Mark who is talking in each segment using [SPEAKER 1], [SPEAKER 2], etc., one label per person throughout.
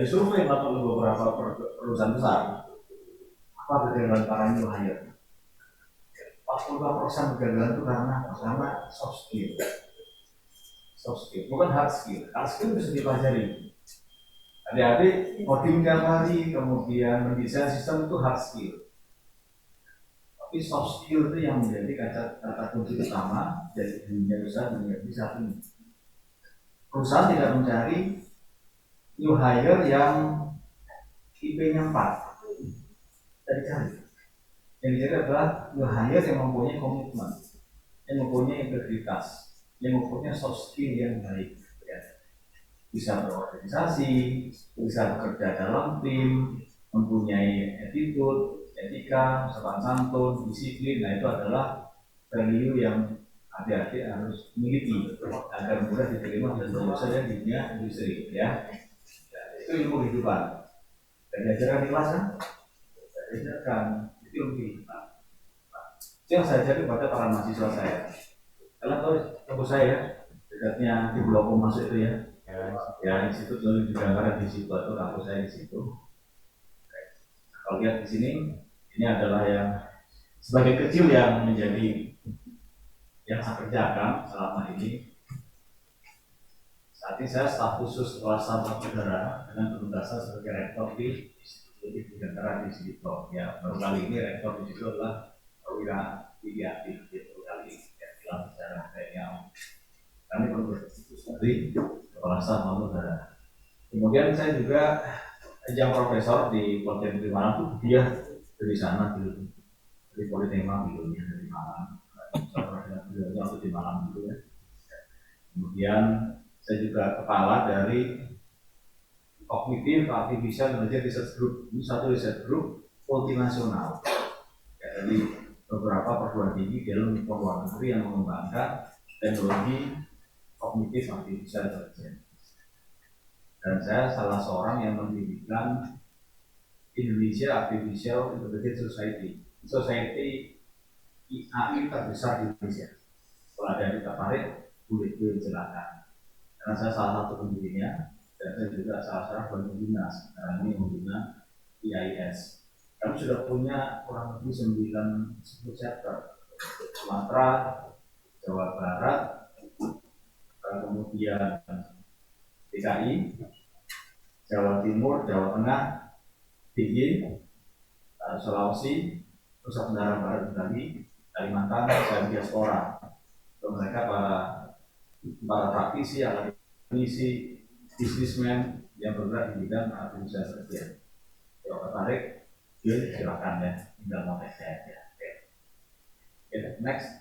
[SPEAKER 1] Dari survei yang dilakukan oleh beberapa perusahaan besar, apa kegagalan para new hire? 42% kegagalan itu karena pertama soft skill. Soft skill, bukan hard skill. Hard skill bisa dipelajari. Adik-adik coding tiap hari, kemudian mendesain sistem itu hard skill. Tapi soft skill itu yang menjadi kata kunci utama dari dunia usaha dunia bisa ini. Perusahaan tidak mencari new hire yang IP-nya 4. Tidak dicari. Yang dicari adalah new hire yang mempunyai komitmen, yang mempunyai integritas, yang mempunyai soft skill yang baik. Bisa berorganisasi, bisa bekerja dalam tim, mempunyai attitude, etika, sopan santun, disiplin. Nah itu adalah value yang adik-adik harus miliki agar mudah diterima dan berusaha di dunia industri. Ya, itu ilmu kehidupan. Dan diajarkan di kelas kan? Diajarkan itu ilmu kehidupan. Itu yang saya ajarkan kepada para mahasiswa saya. Kalian tahu kampus saya dekatnya di Blok masuk itu ya. Ya, di situ lalu juga karena di situ atau kampus saya di situ. Kalau lihat di sini, ini adalah yang sebagian kecil yang menjadi yang saya kerjakan selama ini. Saat ini saya staf khusus kelas sampah udara dengan penugasan sebagai rektor di Institut Dirgantara di situ. Ya, baru kali ini rektor di situ adalah perwira tinggi aktif baru kali ini. Ya, bilang secara kayaknya kami berkhusus dari kepala staf udara. Kemudian saya juga ajang profesor di Politeknik Malang tuh dia dari sana dari Politeknik gitu ya dari Malang. Waktu di Malang gitu ya. Kemudian saya juga kepala dari Cognitive Artificial Intelligence Research Group. Ini satu research group multinasional. Ya, dari beberapa perguruan tinggi di dalam luar negeri yang mengembangkan teknologi Cognitive Artificial Intelligence. Dan saya salah seorang yang mendirikan Indonesia Artificial Intelligence Society AI terbesar di Indonesia. Kalau ada yang tertarik, boleh silakan. Karena saya salah satu pendirinya dan saya juga salah seorang pembina sekarang ini membina IIS. Kami sudah punya kurang lebih 10 chapter. Sumatera, Jawa Barat, kemudian DKI, Jawa Timur, Jawa Tengah, DIY, Sulawesi, Nusa Tenggara Barat Bali, Kalimantan, dan diaspora. Untuk mereka para praktisi, akademisi, bisnismen yang bergerak di bidang artificial intelligence. Kalau tertarik, silakan ya, tinggal mau tes saya ya. Oke, next.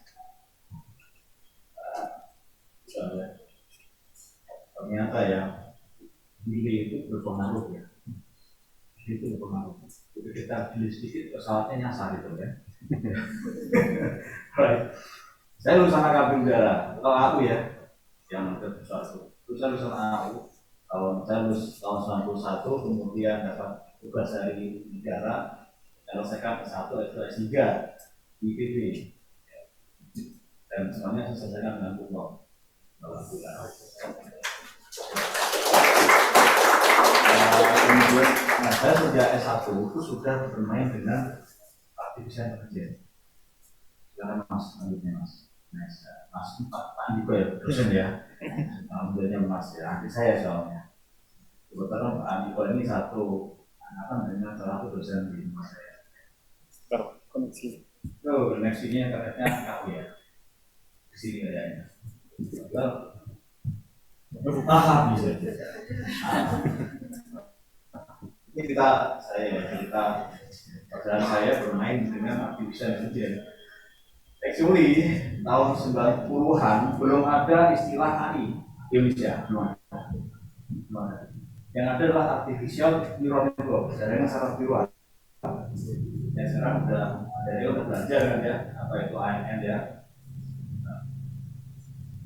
[SPEAKER 1] Ternyata ya, nilai itu berpengaruh ya. Itu berpengaruh. Jadi kita beli sedikit pesawatnya nyasar itu ya. Saya lulusan akademi udara, kalau aku ya, yang ke sesuatu. Saya lulusan AU, saya lulus tahun 91, kemudian dapat tugas dari negara, selesaikan S1, S2, S3 di IPB. Dan semuanya saya selesaikan dengan kumlot. Kemudian, saya sejak S1 itu sudah bermain dengan artificial intelligence. Sekarang mas, lanjutnya mas. Mas Pak Andiko ya, dosen ya. Alhamdulillah mas ya, adik saya soalnya. Kebetulan Pak Andiko ini satu angkatan dengan salah satu dosen di rumah saya. Koneksi. Oh, koneksinya internetnya aku ya. Di sini kayaknya. Bisa. Ini perjalanan saya bermain dengan artificial intelligence. Actually, tahun 90-an belum ada istilah AI di Indonesia. Yang ada adalah artificial neural network, jaringan saraf neural. Ya sekarang udah belajar kan ya, apa itu ANN ya.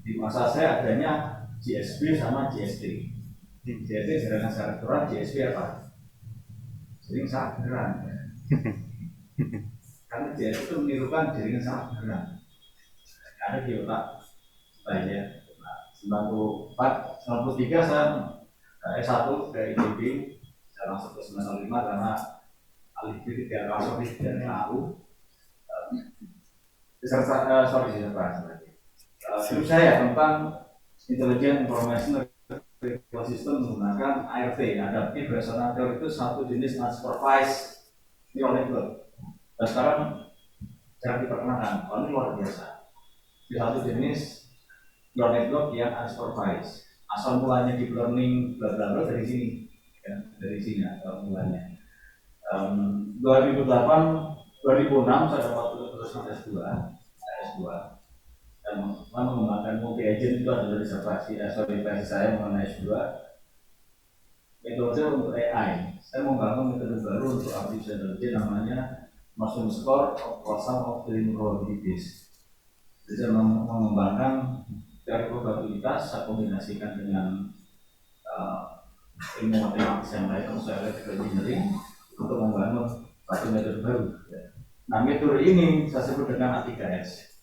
[SPEAKER 1] Di masa saya adanya GSP sama GST. GST jaringan saraf neural, GSP apa? Jaringan saraf gerak. Karena GSP itu menirukan jaringan saraf gerak. Ada di otak saya. 94, 93 saya S1 dari IPB Saya masuk ke semester 5 karena alibi tidak tahu. Itu saya tentang Intelligent Information Retrieval System menggunakan ART, Adaptive Retrieval Theory, itu satu jenis unsupervised neural network. Dan sekarang cara diperkenalkan, ini luar biasa. Di satu jenis neural network yang unsupervised. Asal mulanya deep learning bla bla bla dari sini, ya, dari sini asal mulanya. 2006 saya dapat lulusan S2 dan mengembangkan multi agent. Itu adalah disertasi saya mengenai S2 metode untuk AI. Saya membangun metode baru untuk artificial intelligence namanya Machine Score Operational of the Probabilities. Jadi saya mengembangkan teori probabilitas, saya kombinasikan dengan ilmu matematis yang lain, saya electrical engineering, untuk membangun satu metode baru. Nah, metode ini saya sebut dengan A3S.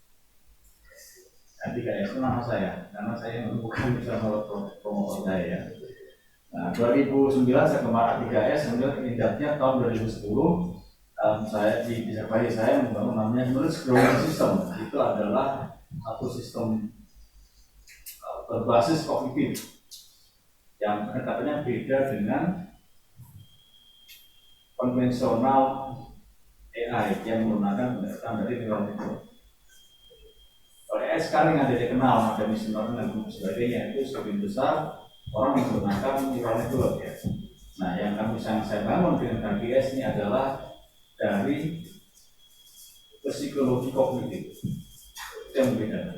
[SPEAKER 1] A3S itu nama saya, karena saya bukan bisa promotor saya ya. Nah, 2009 saya kemarin A3S, kemudian indahnya tahun 2010 saya disertai saya membangun namanya Knowledge Growing System. Itu adalah satu sistem berbasis kognitif yang pendekatannya beda dengan konvensional AI yang menggunakan pendekatan dari neural network. Kalau AI sekarang yang ada dikenal, ada machine learning dan sebagainya, itu sebagian besar orang menggunakan neural network ya. Nah, yang saya bangun dengan KGS ini adalah dari psikologi kognitif. Itu yang berbeda.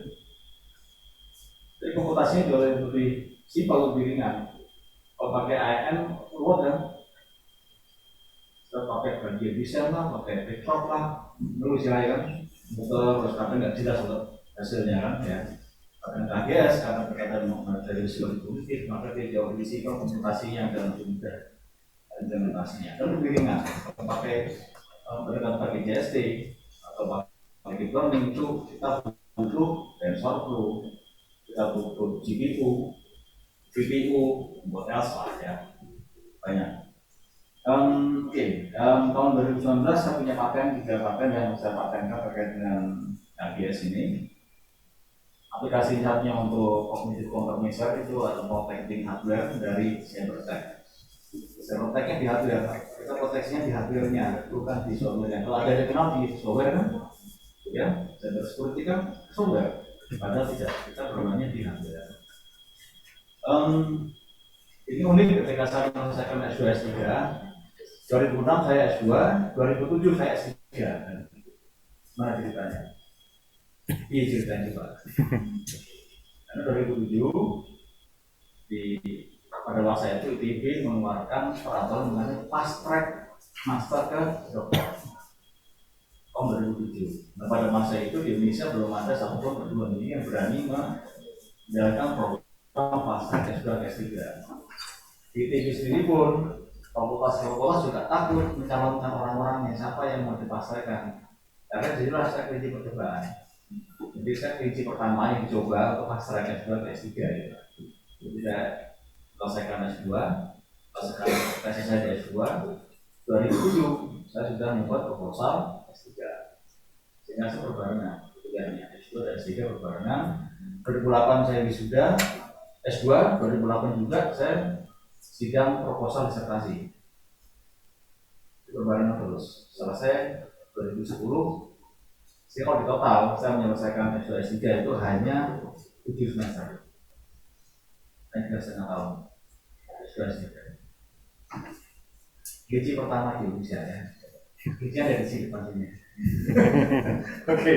[SPEAKER 1] Jadi komputasinya jauh lebih simpel, lebih ringan. Kalau pakai AIN ruwet kan? Kita pakai bagian desain lah, pakai backdrop lah, terus ya kan, terus tapi nggak jelas untuk hasilnya kan ya. Karena KGS karena berkaitan dari psikologi kognitif, maka dia jauh lebih simpel komputasinya dan lebih mudah implementasinya. Dan lebih ringan. Kalau pakai JST atau pakai deep learning itu kita butuh TensorFlow, kita butuh GPU, VPU, buat Elsa ya, banyak. Tahun 2019 saya punya paten, 3 paten yang saya patenkan terkait dengan KGS ini. Aplikasi satunya untuk cognitive countermeasure itu ada protecting hardware dari CyberTech. CyberTech-nya di hardware, kita proteksinya di hardware-nya, bukan di software-nya. Kalau ada yang kenal di software kan, ya, cyber security kan software, padahal tidak, kita bermainnya di hardware. Ini unik ketika saya menyelesaikan S2 S3. 2006 saya S2, 2007 saya S3. Mana ceritanya? Iya ceritanya Pak. Karena 2007 pada masa itu ITB mengeluarkan peraturan mengenai fast track master ke dokter. Tahun 2007. Nah, pada masa itu di Indonesia belum ada satupun perguruan tinggi yang berani menjalankan program fast track S2 ke S3. ITB sendiri pun fakultas juga takut mencalonkan orang-orangnya, siapa yang mau dipasarkan. Karena jelas saya kunci percobaan. Jadi saya kunci pertama yang dicoba untuk fast track S2 ke S3 ya. Jadi saya selesaikan S2, selesaikan tesis saya di S2. 2007 saya sudah membuat proposal S3. Sehingga saya berbarengan, ketiganya S2 dan S3 berbarengan. 2008 saya wisuda S2, 2008 juga saya sidang proposal disertasi. Berbarengan terus. Selesai 2010. Sehingga kalau di total saya menyelesaikan S2 S3 itu hanya 7 semester. 3,5 tahun. S2 S3. Gaji pertama di Indonesia ya. Gaji ada di sini pastinya. Oke.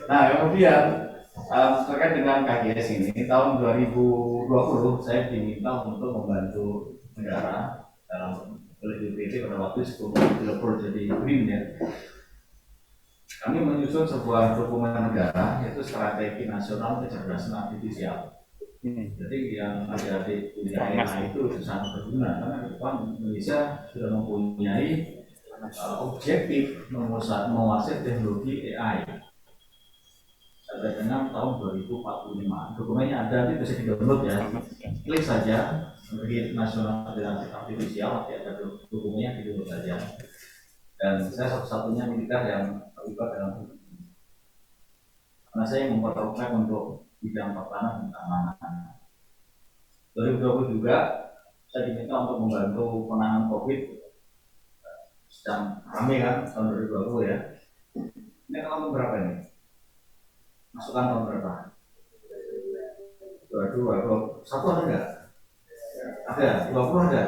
[SPEAKER 1] Nah, kemudian terkait dengan KGS ini, tahun 2020 saya diminta untuk membantu negara dalam BPT pada waktu sebelum jadi BRIN ya. Kami menyusun sebuah dokumen negara yaitu Strategi Nasional Kecerdasan Artifisial. Jadi yang ada di dunia AI itu sangat berguna karena ke depan Indonesia sudah mempunyai objektif menguasai teknologi AI. dengan tahun 2045. Dokumennya ada, nanti bisa di-download ya. Klik saja Brigade Nasional Toleransi Artifisial, nanti ada dokumennya, di-download saja. Dan saya satu-satunya militer yang terlibat dalam ini. Karena saya yang membuat roadmap untuk bidang pertahanan dan keamanan. 2020 juga saya diminta untuk membantu penanganan COVID. Sedang rame kan tahun 2020 ya. Ini tahun berapa ini? Masukan tahun berapa? 22, 21 ada nggak? Ada, 20 ada.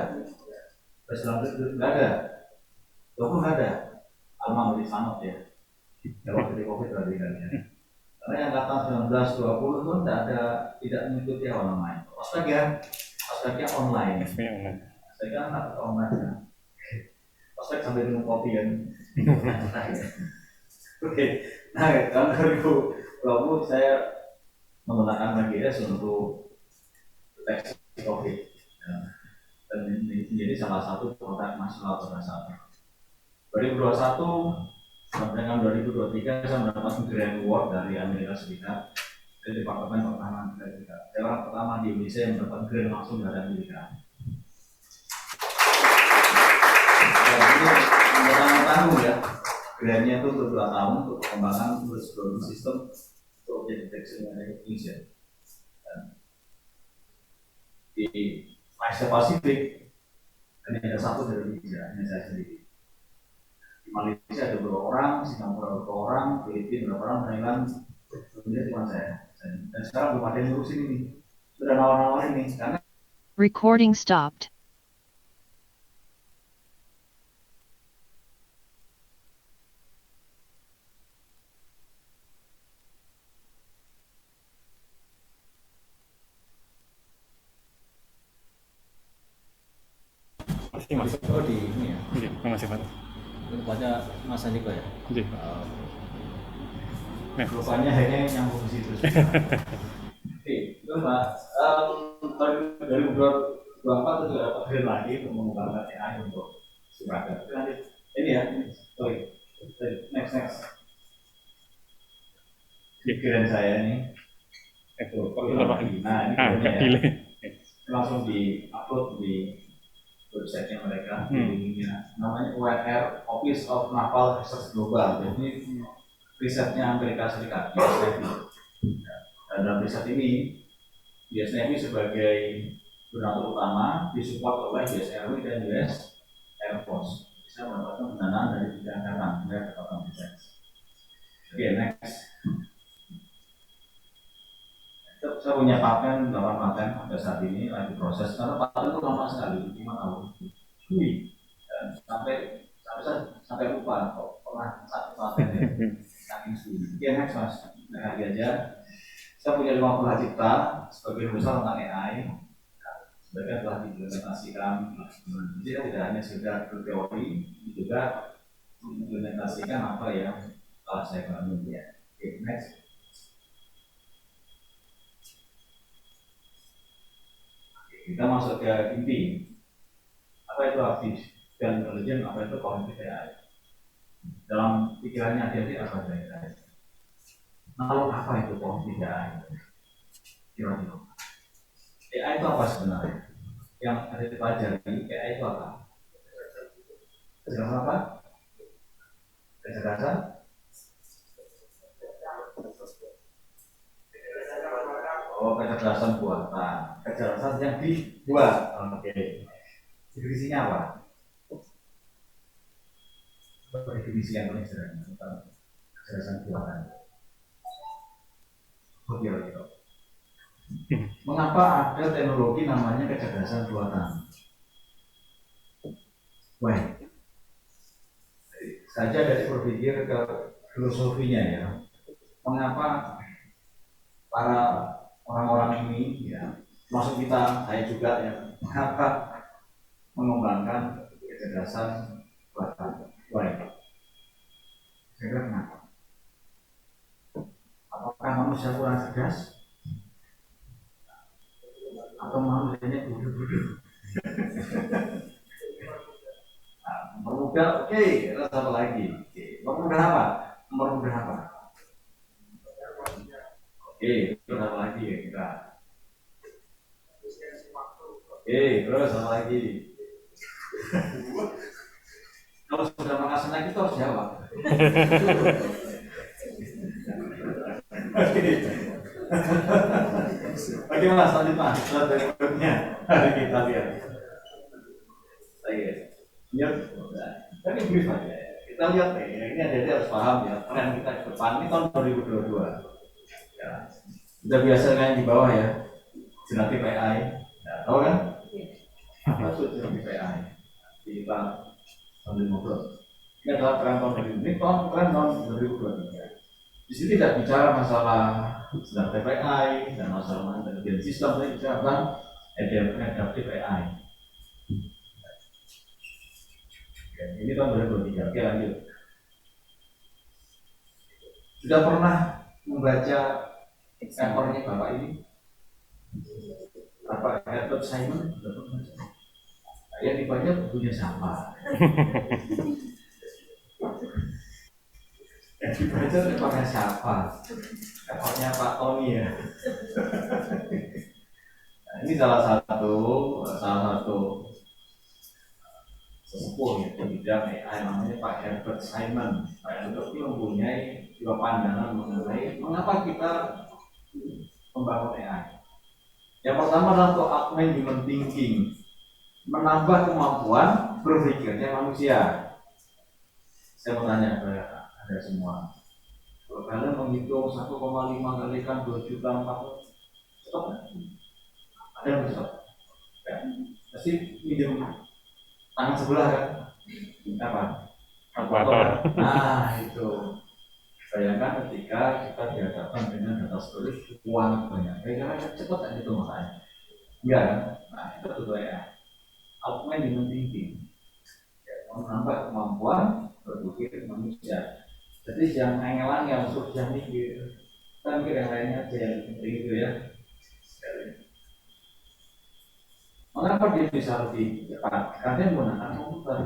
[SPEAKER 1] Nggak ada. 20 nggak ada. Alhamdulillah sangat ya. Jawab dari COVID berarti kan ya. Karena yang angkatan 19, 20 itu tidak mengikuti apa namanya. Ospeknya online. Saya kan nggak online ya. Ospek sambil minum kopi kan. Oke, nah tahun 2020 saya menggunakan MGS untuk deteksi COVID. Dan ini menjadi salah satu produk nasional terbesar. 2021 sampai dengan 2023 saya mendapatkan Grand Award dari Amerika Serikat dari Departemen Pertahanan Amerika Serikat. Saya orang pertama di Indonesia yang mendapat Grand langsung dari Amerika. Ini tanggung ya. Grandnya itu untuk 2 tahun untuk pengembangan sistem untuk objek deteksi Indonesia. Di Asia Pasifik hanya ada 1 dari Indonesia, hanya saya sendiri. Di Malaysia ada 2 orang, Singapura 2 orang, Filipina 2 orang, Thailand Indonesia cuma saya. Dan sekarang belum ada yang ngurusin ini. Sudah nawar-nawar ini karena
[SPEAKER 2] Recording stopped.
[SPEAKER 3] Masih
[SPEAKER 1] oh di ini ya.
[SPEAKER 3] Iya, masih Pak.
[SPEAKER 1] Rupanya Mas Andiko ya.
[SPEAKER 3] Iya.
[SPEAKER 1] Rupanya hanya nyambung di situ. Oke, itu Mbak. Dari 2024 itu dapat grade lagi untuk mengembangkan AI untuk seragam. Ini ya, sorry. Next. Pikiran saya ini. Nah, ini ya. Langsung di-upload di website-nya mereka, linknya namanya ONR, Office of Naval Research Global. Jadi risetnya Amerika Serikat, US Navy. Dan dalam riset ini, US Navy sebagai donatur utama disupport oleh US Army dan US Air Force. Bisa mendapatkan pendanaan dari bidang angkatan, dari Departemen Defense. Oke, next. Saya punya paten, 8 paten pada saat ini lagi proses karena paten itu lama sekali, 5 tahun. Sampai lupa kok pernah satu paten ya. Saking sulit. Oke, next Mas. Nah, lagi aja. Saya punya 50 cipta sebagai besar tentang AI. Sebagian telah diimplementasikan. Jadi tidak hanya sekedar berteori, juga mengimplementasikan apa yang telah saya bangun ya. Oke, next. Kita masuk ke inti. Apa itu artificial intelligence, apa itu cognitive AI? Dalam pikirannya dia apa saja? Lalu apa itu cognitive AI? Kira-kira AI itu apa sebenarnya? Yang ada dipelajari AI itu apa? Kecerdasan apa? Kecerdasan? Oh, kecerdasan buatan. Kecerdasan yang dibuat. Oke. Definisinya apa? Definisi yang paling sederhana tentang kecerdasan buatan. Oke. Mengapa ada teknologi namanya kecerdasan buatan? Baik. Saja dari berpikir ke filosofinya ya. Mengapa para orang-orang ini ya, termasuk kita, saya juga ya, mengapa mengembangkan kecerdasan buatan? Baik. Saya kira kenapa? Apakah manusia kurang cerdas? Atau manusianya bodoh-bodoh? Mempermudah, oke, terus apa lagi? Mempermudah apa? Mempermudah apa? Terus apa lagi ya kita? Terus apa lagi? Kalau sudah makan snack itu harus jawab. Oke mas, lanjut mas. Slide berikutnya. Mari kita lihat. Lihat, tapi brief aja. Kita lihat ya, ini ada harus paham ya. Tren kita ke depan ini tahun 2022. Ya. Sudah biasa kan di bawah ya. Generatif AI. Ya, tahu kan? Apa itu generatif AI? Kita sambil ngobrol. Ini adalah tren tahun 2022. Ini tren tahun 2023. Di sini tidak bicara masalah generatif AI dan masalah intelligence system, tapi bicara tentang adaptive AI. Ini tahun 2023. Oke, lanjut. Sudah pernah membaca papernya Bapak ini? Bapak Herbert Simon? Sudah pernah baca? Yang dibaca bukunya sama. Yang dibaca papernya siapa? Papernya Pak Tony ya. Nah, ini salah satu sesepuh ya, di bidang AI namanya Pak Herbert Simon. Pak Herbert ini mempunyai dua pandangan mengenai mengapa kita membangun AI. Yang pertama adalah to augment human thinking, menambah kemampuan berpikirnya manusia. Saya mau tanya kepada Anda semua, kalau kalian menghitung 1,5 kalikan 2 juta 4, stop nggak? Ada yang stop? Ya. Pasti minjem tangan sebelah kan? Apa? Kalkulator. Nah itu. Bayangkan ketika kita dihadapkan dengan data storage uang banyak, kira-kira cepat kan itu makanya? Enggak kan? Nah itu betul ya. Augment human thinking, ya, menambah kemampuan berpikir manusia. Jadi jangan angel-angel untuk yang mikir, kan mikir yang lainnya aja yang penting itu ya. Mengapa dia bisa lebih cepat? Karena dia menggunakan komputer.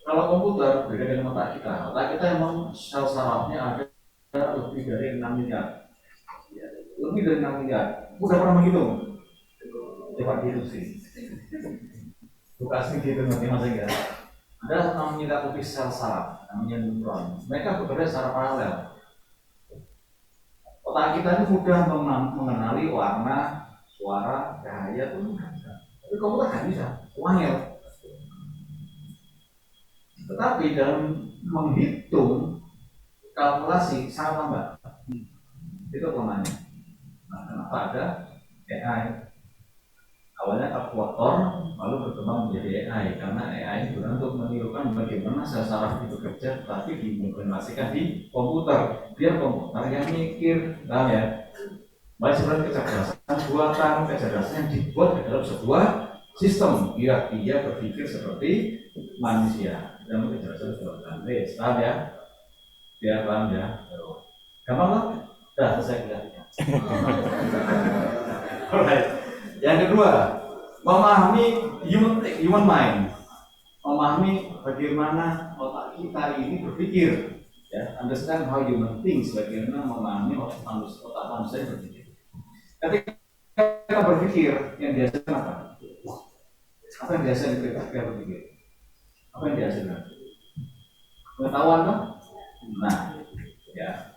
[SPEAKER 1] Kalau komputer beda dengan otak kita. Otak kita memang sel sarafnya ada lebih dari 6 miliar. Lebih dari 6 miliar. Udah pernah menghitung? Coba gitu sih. Bukan segitu nanti masih enggak. Ada 6 miliar lebih sel saraf, namanya neuron. Mereka bekerja secara paralel. Otak kita ini mudah mengenali warna, suara, cahaya itu. Tapi komputer nggak bisa, wangil. Tetapi dalam menghitung kalkulasi sangat lambat. Itu kelemahannya. Nah, kenapa ada AI? Awalnya kalkulator, lalu berkembang menjadi AI karena AI itu untuk menirukan bagaimana sel saraf itu bekerja, tapi diimplementasikan di komputer. Biar komputer yang mikir, paham ya? Baik sebenarnya kecerdasan buatan, kecerdasan yang dibuat ke dalam sebuah sistem, biar dia berpikir seperti manusia. Dan kecerdasan buatan, paham ya? Biar paham ya? Gampang lah? Sudah selesai kita. Alright. Yang kedua, memahami human mind, memahami bagaimana otak kita ini berpikir, ya, understand how human thinks, bagaimana memahami otak manusia berpikir. Ketika kita berpikir, yang dihasilkan apa? Apa yang biasa kita berpikir? Apa yang dihasilkan? Pengetahuan kan? Nah, ya.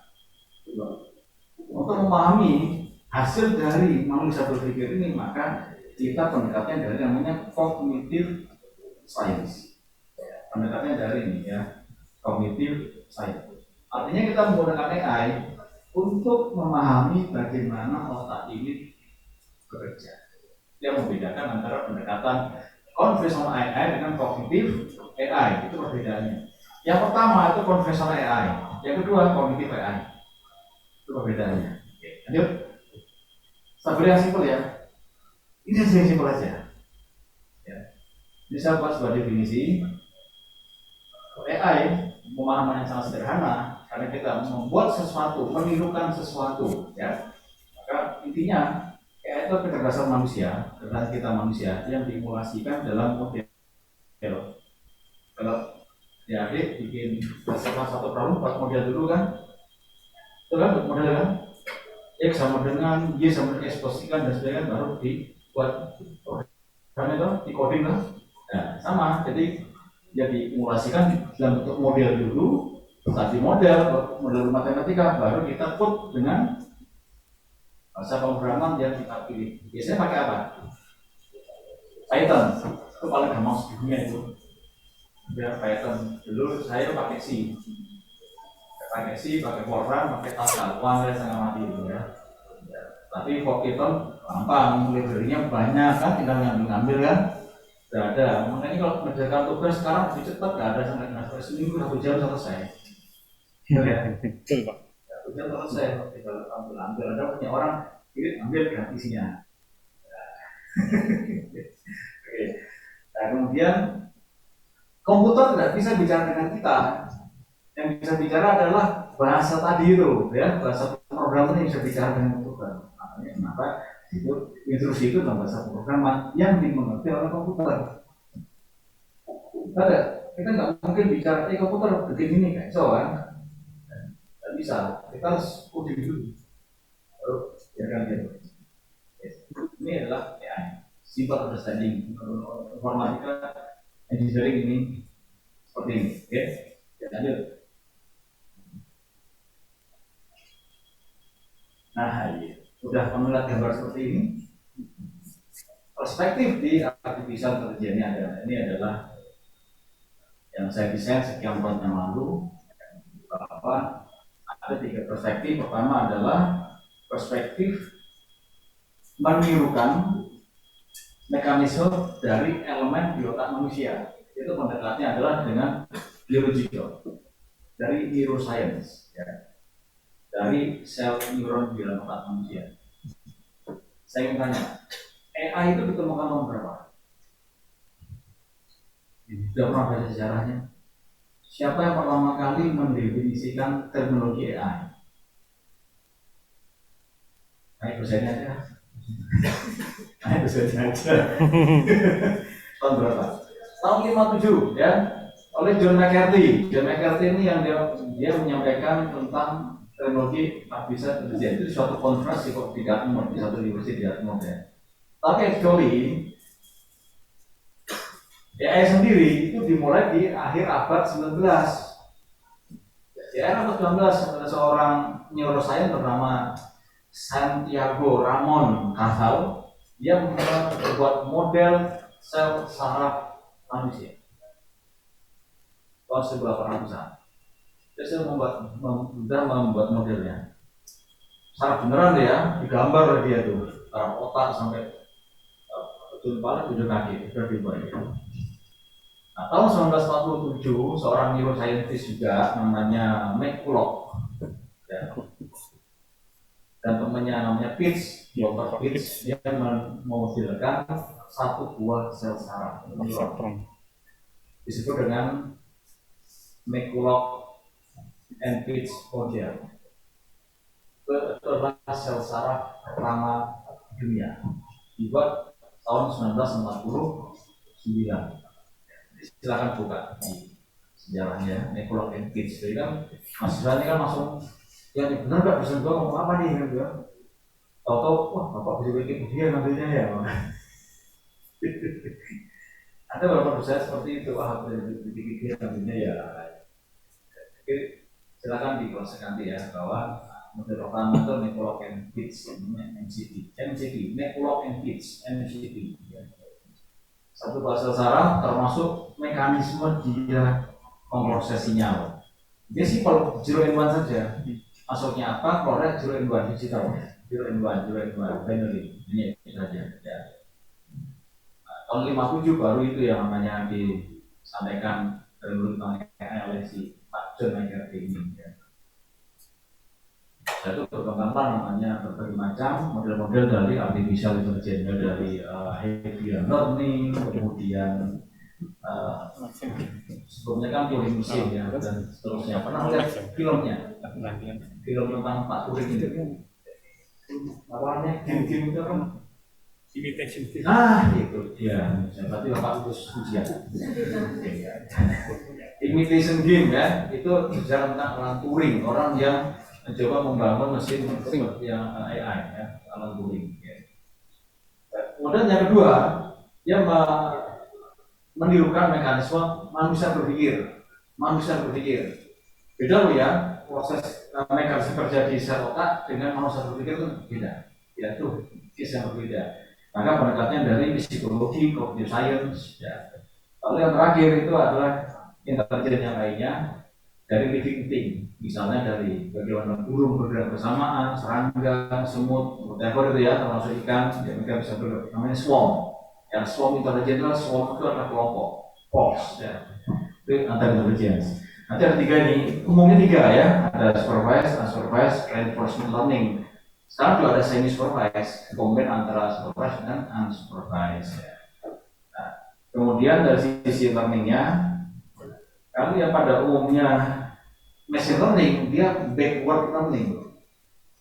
[SPEAKER 1] Untuk memahami hasil dari manusia berpikir ini, maka kita pendekatnya dari namanya cognitive science. Pendekatnya dari ini ya, cognitive science. Artinya kita menggunakan AI untuk memahami bagaimana otak ini bekerja. Yang membedakan antara pendekatan konvensional AI dengan cognitive AI, itu perbedaannya. Yang pertama itu konvensional AI, yang kedua cognitive AI. Itu perbedaannya. Oke, lanjut. Sabar yang simpel ya. Ini yang simpel aja. Ya. Ini saya buat sebuah definisi. AI pemahaman yang sangat sederhana karena kita membuat sesuatu, menirukan sesuatu, ya. Maka intinya AI itu kecerdasan manusia, kecerdasan kita manusia yang diemulasikan dalam model. Kalau adik bikin satu problem buat model dulu kan, itu kan model kan. X sama dengan Y sama dengan X plus sekian dan sebagainya, baru dibuat program itu, di coding lah. Nah, sama, jadi disimulasikan dalam bentuk model dulu, tadi model matematika, baru kita put dengan bahasa pemrograman yang kita pilih. Biasanya pakai apa? Python, itu paling gampang di dunia itu. Biar Python dulu saya pakai C, pakai Fortran, pakai Pascal, wah saya setengah mati itu ya. Tapi Python gampang, library-nya banyak kan, tinggal ngambil kan. Tidak ada, makanya kalau mengerjakan tugas sekarang lebih cepat, tidak ada sampai seminggu 1 jam selesai.
[SPEAKER 3] Betul Pak.
[SPEAKER 1] 1 jam selesai, tinggal ambil. Ada punya orang, ini ambil gratisnya. Oke. Nah, kemudian komputer tidak bisa bicara dengan kita. Yang bisa bicara adalah bahasa tadi itu, ya, bahasa pemrograman yang bisa bicara dengan komputer. Makanya kenapa itu instruksi itu dalam bahasa pemrograman yang dimengerti oleh komputer. Ada, kita nggak mungkin bicara komputer begini kayak so kan, nggak bisa. Kita harus uji dulu, baru biarkan dia. Ini adalah AI, simple understanding. Informatika engineering ini seperti ini, oke? Lanjut. Nah, sudah melihat gambar seperti ini. Perspektif di artificial intelligence ini adalah yang saya desain sekian tahun yang lalu. Bahwa ada 3 perspektif. Pertama adalah perspektif menirukan mekanisme dari elemen di otak manusia. Itu pendekatannya adalah dengan biological, dari neuroscience, ya. Dari sel neuron di dalam otak manusia. Saya ingin tanya, AI itu ditemukan tahun berapa? Sudah pernah baca sejarahnya? Siapa yang pertama kali mendefinisikan terminologi AI? Ayo dosennya aja. Ayo dosennya aja. Tahun berapa? Tahun 57, ya. Oleh John McCarthy. John McCarthy ini yang dia menyampaikan tentang teknologi artificial intelligence. Itu suatu conference di Dartmouth, di satu universitas di Dartmouth, ya. Tapi actually AI sendiri itu dimulai di akhir abad 19. Di akhir abad 19 ada seorang neuroscience bernama Santiago Ramon Cajal. Dia membuat model sel saraf manusia tahun 1800-an. Dia sudah membuat modelnya. Saraf beneran ya, digambar dia tuh, saraf otak sampai ujung kepala, ujung kaki, sudah dibuat. Nah, tahun 1947 seorang neuroscientist juga namanya McCulloch, ya, dan temannya namanya Pitts, Dr. Pitts, dia memodelkan satu buah sel saraf disebut dengan McCulloch and Pitts model. Itu adalah sel saraf pertama dunia, dibuat tahun 1949. Silakan buka di sejarahnya McCulloch and Pitts. Jadi kan mahasiswanya kan langsung, ya ini benar nggak bisa gua ngomong apa nih gitu ya. Tahu-tahu, wah bapak bisa bikin dia ngambilnya ya. Ada beberapa dosen seperti itu, wah bisa bikin dia ngambilnya ya. Oke, silakan di kelas nanti ya, bahwa model pertama itu McCulloch and Pitts, MCT, McCulloch and Pitts, MCT. Satu bahasa saraf termasuk mekanisme dia memproses sinyal. Dia simpel, 0 and 1 saja. Masuknya apa? Keluarnya 0 and 1 digital. 0 and 1 binary. Ini saja. Ya. Tahun 57 baru itu yang namanya disampaikan oleh si Pak John McCarthy ini. Ya. Itu berkembanglah namanya berbagai macam model-model dari artificial intelligence, dari heavy learning, kemudian sebelumnya kan Turing mesin ya, dan seterusnya. Pernah lihat filmnya? Film tentang Pak Turing itu. Awalnya game-game itu kan
[SPEAKER 3] imitation game.
[SPEAKER 1] itu dia. Berarti Bapak lulus ujian. Imitation game ya, itu bicara tentang orang Turing, orang yang mencoba membangun mesin yang AI ya, Alan Turing. Ya. Kemudian yang kedua, dia menirukan mekanisme manusia berpikir. Manusia berpikir. Beda loh ya, proses mekanisme kerja di sel otak dengan manusia berpikir itu beda. Ya itu case yang berbeda. Maka pendekatannya dari psikologi, cognitive science. Ya. Lalu yang terakhir itu adalah intelijen yang lainnya dari living thing. Misalnya dari bagaimana burung bergerak bersamaan, serangga, semut, whatever itu ya, termasuk ikan, ya, mereka bisa bergerak. Namanya swarm. Ya, swarm intelijen adalah swarm itu adalah kelompok, pox, ya. Itu antar intelligence. Nanti ada tiga ini, umumnya tiga ya, ada supervised, unsupervised, reinforcement learning. Sekarang juga ada semi supervised, combine antara supervised dan unsupervised. Ya. Nah, kemudian dari sisi learningnya, kalau yang pada umumnya machine learning dia backward learning.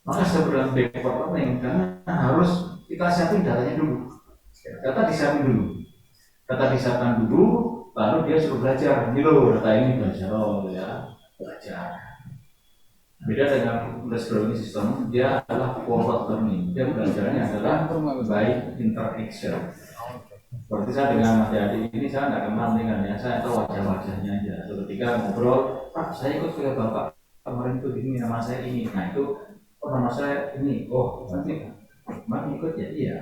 [SPEAKER 1] Maka sebenarnya backward learning karena harus kita siapin datanya dulu. Data disiapin dulu. Data disiapkan dulu, lalu dia suruh belajar. Ini loh data ini belajar, oh ya belajar. Beda dengan industrial learning system, dia adalah forward learning. Dia belajarnya adalah by interaction. Seperti saya dengan Mas Yadi ini saya nggak kenal dengan ya, saya tahu wajah-wajahnya aja. Ketika ngobrol, Pak saya ikut ke Bapak kemarin itu ini nama saya ini, nah itu nama saya ini, oh nanti Mak ikut ya, iya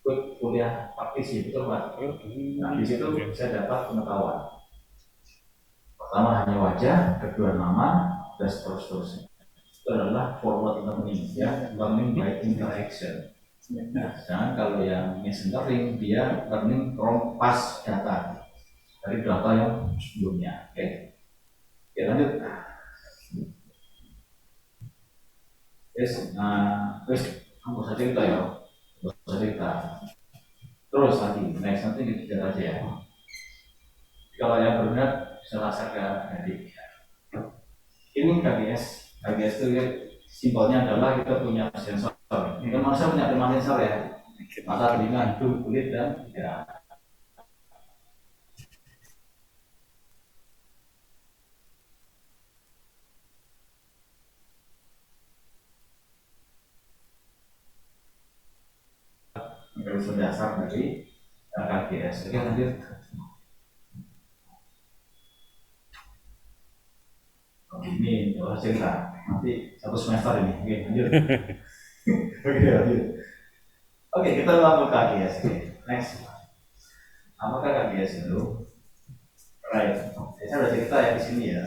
[SPEAKER 1] ikut kuliah praktisi betul Pak. Nah di situ saya dapat pengetahuan. Pertama hanya wajah, kedua nama, dan seterusnya. Itu adalah forward learning ya, learning by interaction. Nah, sedangkan kalau yang machine learning dia learning from past data dari data yang sebelumnya. Oke, oke lanjut. Terus kamu saja cerita ya, usah cerita. Terus lagi, next nanti kita aja ya. Kalau yang berminat bisa langsung ke adik. Ini KGS itu simpelnya adalah kita punya sensor. Ini kan manusia punya 5 sensor ya. Mata, telinga, hidung, kulit, dan ya. Mekanisme dasar dari KGS. Oke lanjut. Ini harus cerita. Nanti 1 semester ini. Oke lanjut. Oke lanjut. Oke kita langsung ke KGS. Next. Apakah KGS itu? Right. Saya sudah cerita ya di sini ya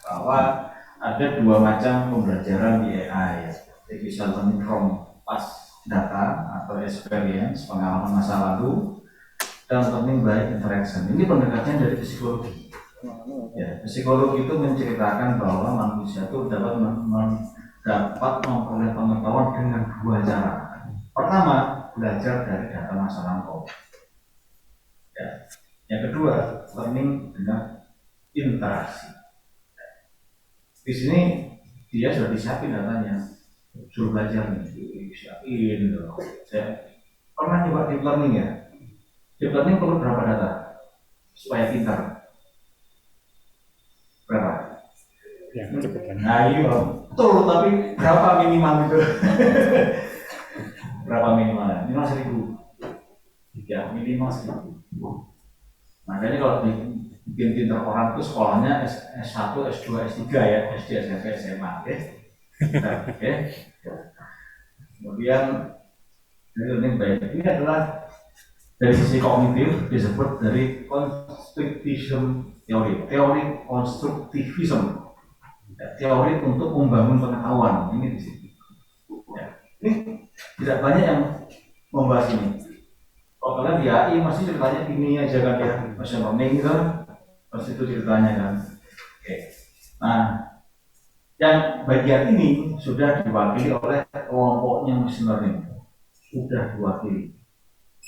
[SPEAKER 1] bahwa ada 2 macam pembelajaran di AI ya. Jadi bisa learning from past data atau experience, pengalaman masa lalu, dan learning by interaction. Ini pendekatannya dari psikologi. Ya, psikologi itu menceritakan bahwa manusia itu dapat memperoleh pengetahuan dengan 2 cara. Pertama, belajar dari data masa lampau. Ya. Yang kedua, learning dengan interaksi. Di sini dia sudah disiapin datanya, suruh belajar nih, disiapin loh. Saya pernah coba deep learning ya. Deep learning perlu berapa data supaya pintar? Berapa?
[SPEAKER 3] Ya, cukup kan.
[SPEAKER 1] Nah iya, betul, tapi berapa minimal itu? Berapa minimalnya? Minimal 1.000. Ya, minimal 1.000. Makanya kalau bikin pintar orang itu sekolahnya S1, S2, S3 ya, SD, SMP, SMA, oke? Oke. Kemudian learning by ini adalah dari sisi kognitif disebut dari constructivism teori konstruktivisme, teori untuk membangun pengetahuan. Ini di sini. Ya. Ini tidak banyak yang membahas ini. Kalau kalian di AI masih ceritanya ini aja kan ya, machine learning gitu, pasti itu ceritanya kan. Oke. Nah, yang bagian ini sudah diwakili oleh kelompoknya machine learning, sudah diwakili.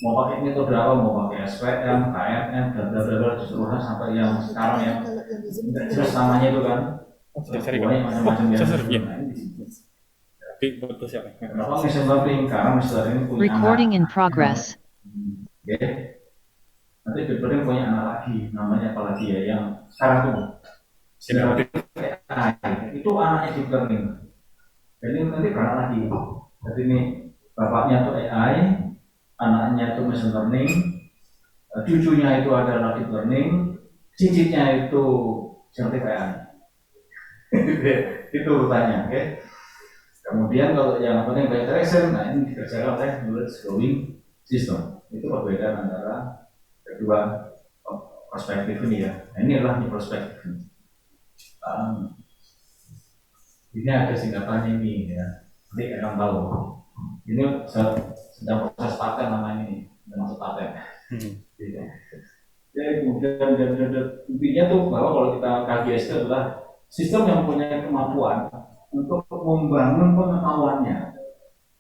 [SPEAKER 1] Mau pakai metode apa, mau pakai SPM, KNN, dan seterusnya sampai yang sekarang yang tidak jelas namanya itu kan. Semuanya macam-macam ya.
[SPEAKER 3] Betul siapa?
[SPEAKER 1] Kenapa machine learning? Karena machine learning punya
[SPEAKER 2] Recording in
[SPEAKER 1] anak.
[SPEAKER 2] progress.
[SPEAKER 1] Oke. Nanti deep learning punya anak lagi, namanya apa lagi ya yang sekarang tuh generatif AI itu anaknya deep learning. Jadi nanti beranak lagi. Jadi ini bapaknya itu AI, anaknya itu machine learning, cucunya itu adalah deep learning, cicitnya itu generative AI. Itu urutannya, oke? Kemudian kalau yang penting interaction, nah ini dikerjakan oleh knowledge growing system. Itu perbedaan antara kedua perspektif ini ya. Nah, ini adalah perspektif ini. Ini ada singkatannya ini ya. Nanti akan tahu. Ini sedang proses paten namanya ini, masuk paten. Jadi kemudian intinya tuh bahwa kalau kita KGS itu adalah sistem yang punya kemampuan untuk membangun pengetahuannya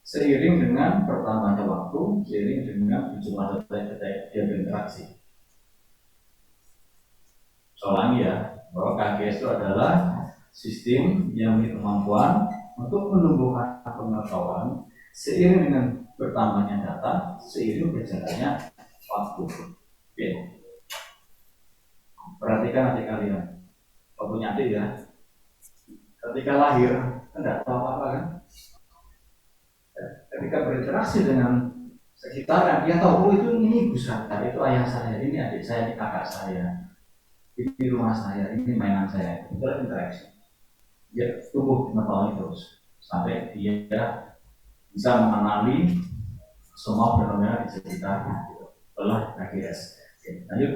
[SPEAKER 1] seiring dengan bertambahnya waktu, seiring dengan jumlah data yang berinteraksi. Soalnya ya, bahwa KGS itu adalah sistem yang memiliki kemampuan untuk menumbuhkan pengetahuan seiring dengan bertambahnya data, seiring berjalannya waktu. Oke. Perhatikan adik kalian, kalau punya adik ya, ketika lahir, tidak tahu apa-apa kan? Ketika berinteraksi dengan sekitar, dia tahu, oh itu ini ibu saya, itu ayah saya, ini adik saya, ini kakak saya, ini rumah saya, ini mainan saya. Itu adalah interaksi. Dia tumbuh pengetahuan terus sampai dia bisa mengenali semua fenomena di sekitarnya. Itulah KGS. Oke, lanjut.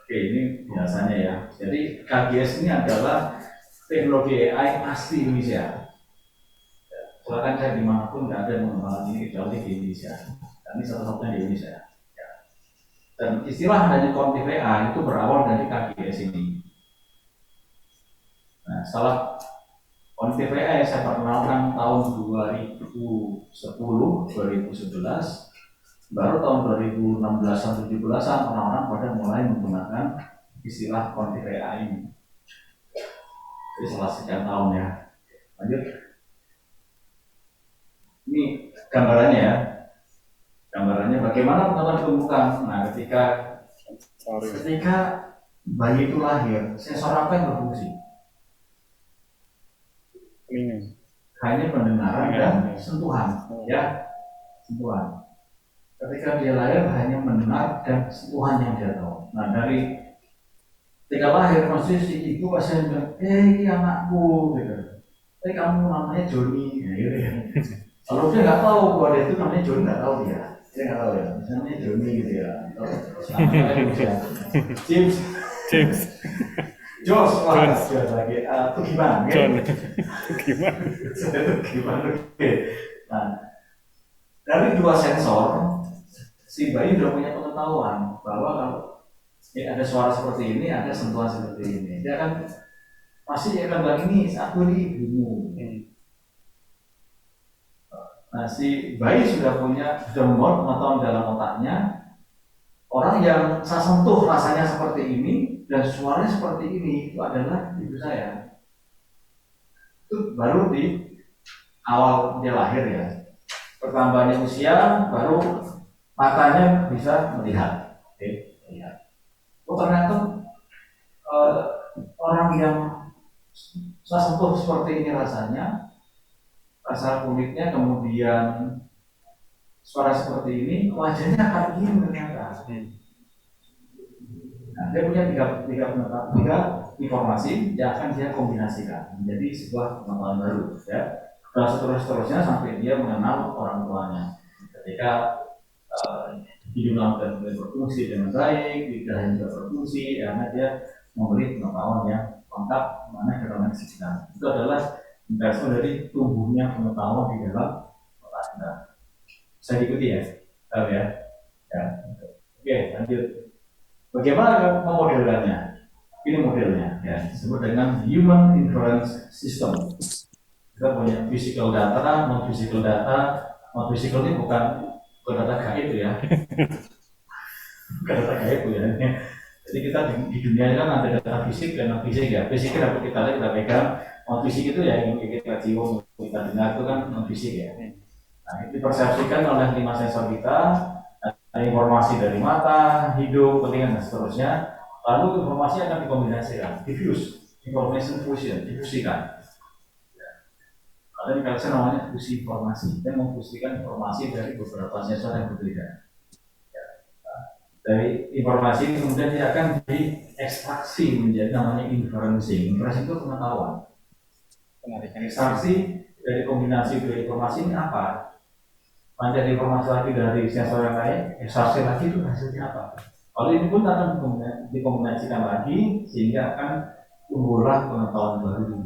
[SPEAKER 1] Oke, ini biasanya ya. Jadi KGS ini adalah teknologi AI asli Indonesia. Silakan saya dimanapun nggak ada yang mengembangkan ini kecuali di Indonesia. Dan ini satu-satunya di Indonesia. Ya. Dan istilah adanya quantitative AI itu berawal dari KGS ini. Nah, setelah quantitative AI saya perkenalkan tahun 2010, 2011. Baru tahun 2016-17an orang-orang pada mulai menggunakan istilah quantitative AI ini. Jadi setelah sekian tahun ya. Lanjut. Ini gambarannya ya. Gambarannya bagaimana pengetahuan ditemukan. Nah, ketika bayi itu lahir, sensor apa yang berfungsi? Hanya pendengaran dan sentuhan, ya, sentuhan. Ketika dia lahir hanya mendengar dan sentuhan yang dia tahu. Nah, dari ketika lahir pasti si ibu pasti bilang, ini anakku, gitu. Tapi kamu namanya Joni, ya, gitu ya. Kalau dia nggak tahu bahwa dia itu namanya Joni, nggak tahu dia nggak tahu ya. Namanya Joni gitu ya. James, Josh, lagi. Itu gimana? Gimana? Oke. Nah, dari dua sensor si bayi sudah punya pengetahuan bahwa kalau ada suara seperti ini, ada sentuhan seperti ini, dia akan pasti akan bilang ini aku ini ibumu. Nah, si bayi sudah membuat pengetahuan dalam otaknya, orang yang saya sentuh rasanya seperti ini dan suaranya seperti ini itu adalah ibu saya. Itu baru di awal dia lahir ya. Pertambahannya usia baru matanya bisa melihat. Oke, melihat. Oh ternyata orang yang saya sentuh seperti ini rasanya, rasa kulitnya, kemudian suara seperti ini, wajahnya akan ini ternyata. Nah, dia punya tiga informasi yang akan dia kombinasikan menjadi sebuah pengetahuan baru, ya. Dan seterusnya sampai dia mengenal orang tuanya. Ketika hidung dan berfungsi dengan baik, lidahnya juga berfungsi, karena dia memberi pengetahuan yang lengkap mana keterangan sekitar. Itu adalah indikasi dari tumbuhnya pengetahuan di dalam otak kita. Saya ikuti ya, tahu ya. Oke, lanjut. Bagaimana memodelkannya? Ini modelnya, ya, disebut dengan Human Inference System. Kita punya physical data, non-physical data. Non-physical ini bukan data gaib ya. Bukan data gaib ya. Jadi kita di dunia ini kan ada data fisik dan non-fisik ya. Fisik dapat kita lihat, kita pegang. Non-fisik itu ya yang kita cium, kita dengar itu kan non-fisik ya. Nah, itu dipersepsikan oleh 5 sensor kita. Nah, Ada informasi dari mata, hidung, telinga, dan seterusnya. Lalu informasi akan dikombinasikan, diffuse, information fusion, difusikan. Ada yang biasa namanya fusi informasi, dan memfusikan informasi dari beberapa sensor yang berbeda. Dari informasi kemudian dia akan diekstraksi menjadi namanya inferencing. Inferencing itu pengetahuan. Ekstraksi dari kombinasi dua informasi ini apa? Mencari informasi lagi dari sensor yang lain, ekstraksi lagi itu hasilnya apa? Kalau ini pun akan dikombinasikan lagi sehingga akan tumbuhlah pengetahuan baru.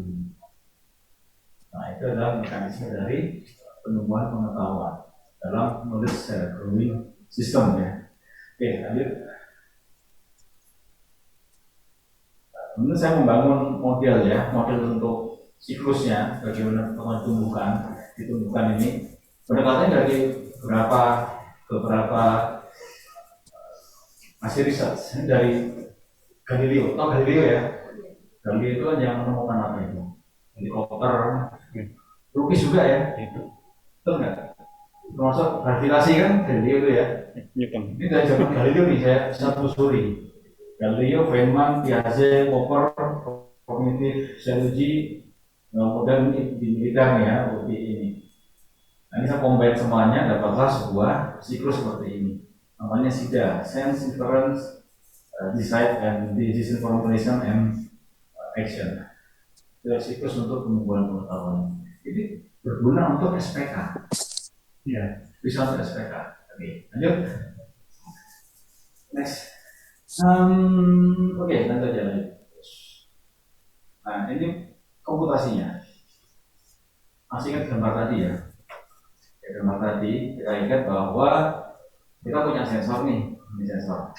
[SPEAKER 1] Nah, itu adalah mekanisme dari penumbuhan pengetahuan dalam knowledge growing system ya. Oke, lanjut. Kemudian saya membangun model ya, model untuk siklusnya, bagaimana ditumbuhkan ini. Pendekatannya dari beberapa hasil riset dari Galileo. Tahu Galileo ya? Galileo itu kan yang menemukan apa itu? Helikopter, lukis juga ya? Betul nggak? Termasuk gravitasi kan Galileo itu ya? Ini dari zaman Galileo nih saya telusuri. Galileo, Feynman, Piaget, Popper, kognitif psikologi, kemudian di militer ya, seperti ini. Nah, ini saya combine semuanya, dapatlah sebuah siklus seperti ini. Namanya SIDA, Sense, Inference, Decide, and Decision Formulation and Action. Itu siklus untuk penumbuhan pengetahuan. Ini berguna untuk SPK. Ya, bisa untuk SPK. Oke, lanjut. Next. Oke, lanjut aja lagi. Nah, ini komputasinya. Masih ingat gambar tadi ya? Gambar tadi kita ingat bahwa kita punya sensor nih, ini sensor.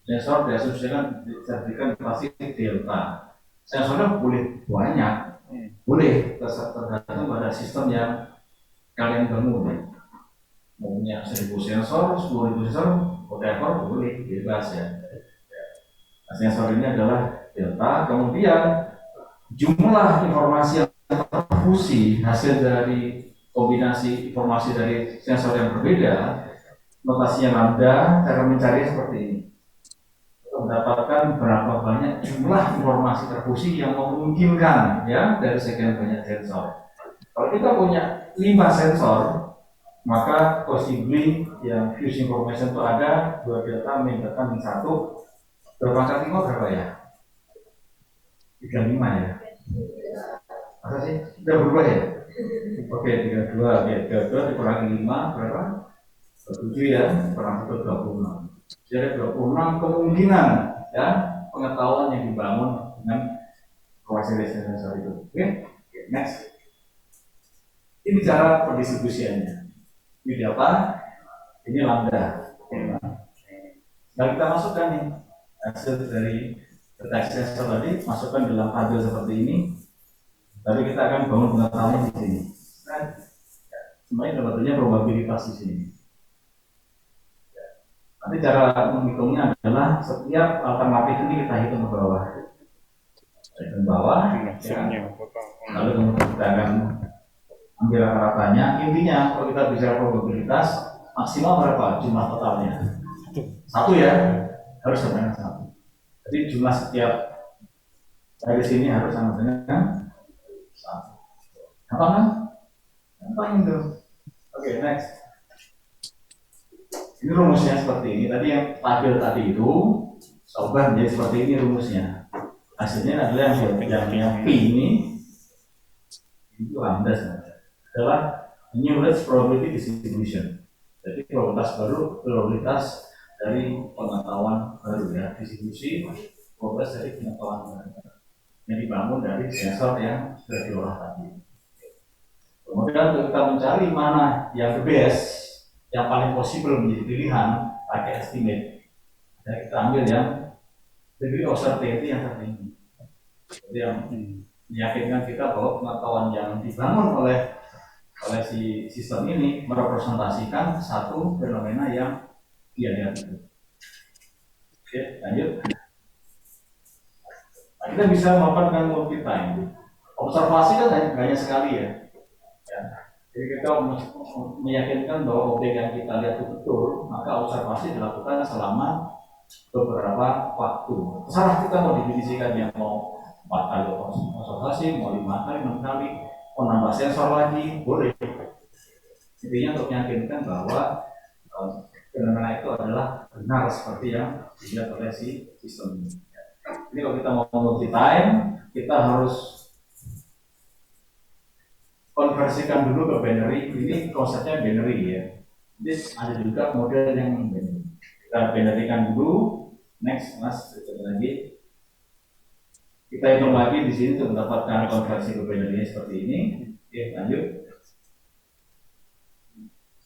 [SPEAKER 1] Sensor diasumsikan dijadikan pasti delta. Sensornya boleh banyak, boleh tergantung pada sistem yang kalian bangun. Mau punya 1000 sensor, 10.000 sensor, whatever boleh bebas ya. Nah, sensor ini adalah delta. Kemudian jumlah informasi yang terfusi hasil dari kombinasi informasi dari sensor yang berbeda, notasinya lambda, cara mencari seperti ini. Mendapatkan berapa banyak jumlah informasi terfusi yang memungkinkan ya dari sekian banyak sensor. Kalau kita punya 5 sensor, maka possibly yang fuse information itu ada 2 delta min delta min 1. Berpangkat 5 berapa ya? 35 ya? Masa sih? Udah berubah ya? Oke, 32. Oke, 32 dikurangi 5 berapa? 27 ya, kurang 1 26. Jadi 26 kemungkinan ya pengetahuan yang dibangun dengan kualitas sensor itu. Oke, next. Ini cara pendistribusiannya. Ini delta, ini lambda. Nah, kita masukkan nih hasil dari deteksi sensor tadi, masukkan dalam tabel seperti ini. Lalu kita akan bangun pengetahuan di sini. Nah, semuanya sebetulnya probabilitas di sini. Nanti cara menghitungnya adalah setiap alternatif ini kita hitung ke bawah. Hitung bawah, ya. Lalu kemudian kita akan ambil rata-ratanya. Intinya kalau kita bicara probabilitas maksimal berapa jumlah totalnya? 1 ya, harus sama dengan 1. Jadi jumlah setiap dari sini harus sama dengan 1. Apa kan? Apa itu? Oke, next. Ini rumusnya seperti ini. Tadi yang tabel tadi itu coba menjadi seperti ini rumusnya. Hasilnya adalah yang P ini itu lambda sebenarnya adalah knowledge probability distribution. Jadi probabilitas baru, probabilitas dari pengetahuan baru ya, distribusi probabilitas dari pengetahuan baru yang dibangun dari sensor yang sudah diolah tadi. Kemudian kita mencari mana yang the best, yang paling possible menjadi pilihan pakai estimate. Dan kita ambil yang degree of certainty yang tertinggi. Jadi yang meyakinkan kita bahwa pengetahuan yang dibangun oleh si sistem ini merepresentasikan satu fenomena yang dia lihat itu. Oke, lanjut. Nah, kita bisa melakukan multi time. Observasi kan banyak sekali ya. Jadi kita meyakinkan bahwa objek yang kita lihat itu betul, maka observasi dilakukan selama beberapa waktu. Terserah kita mau definisikan yang mau 4 kali observasi, mau 5 kali, 6 kali, mau nambah sensor lagi, boleh. Intinya untuk meyakinkan bahwa fenomena itu adalah benar seperti yang dilihat oleh si sistem ini. Ini kalau kita mau multi time, kita harus konversikan dulu ke binary. Ini konsepnya binary ya. Jadi ada juga model yang binary. Kita binarykan dulu, next lagi. Kita hitung lagi di sini untuk mendapatkan konversi ke binary seperti ini. Oke, lanjut.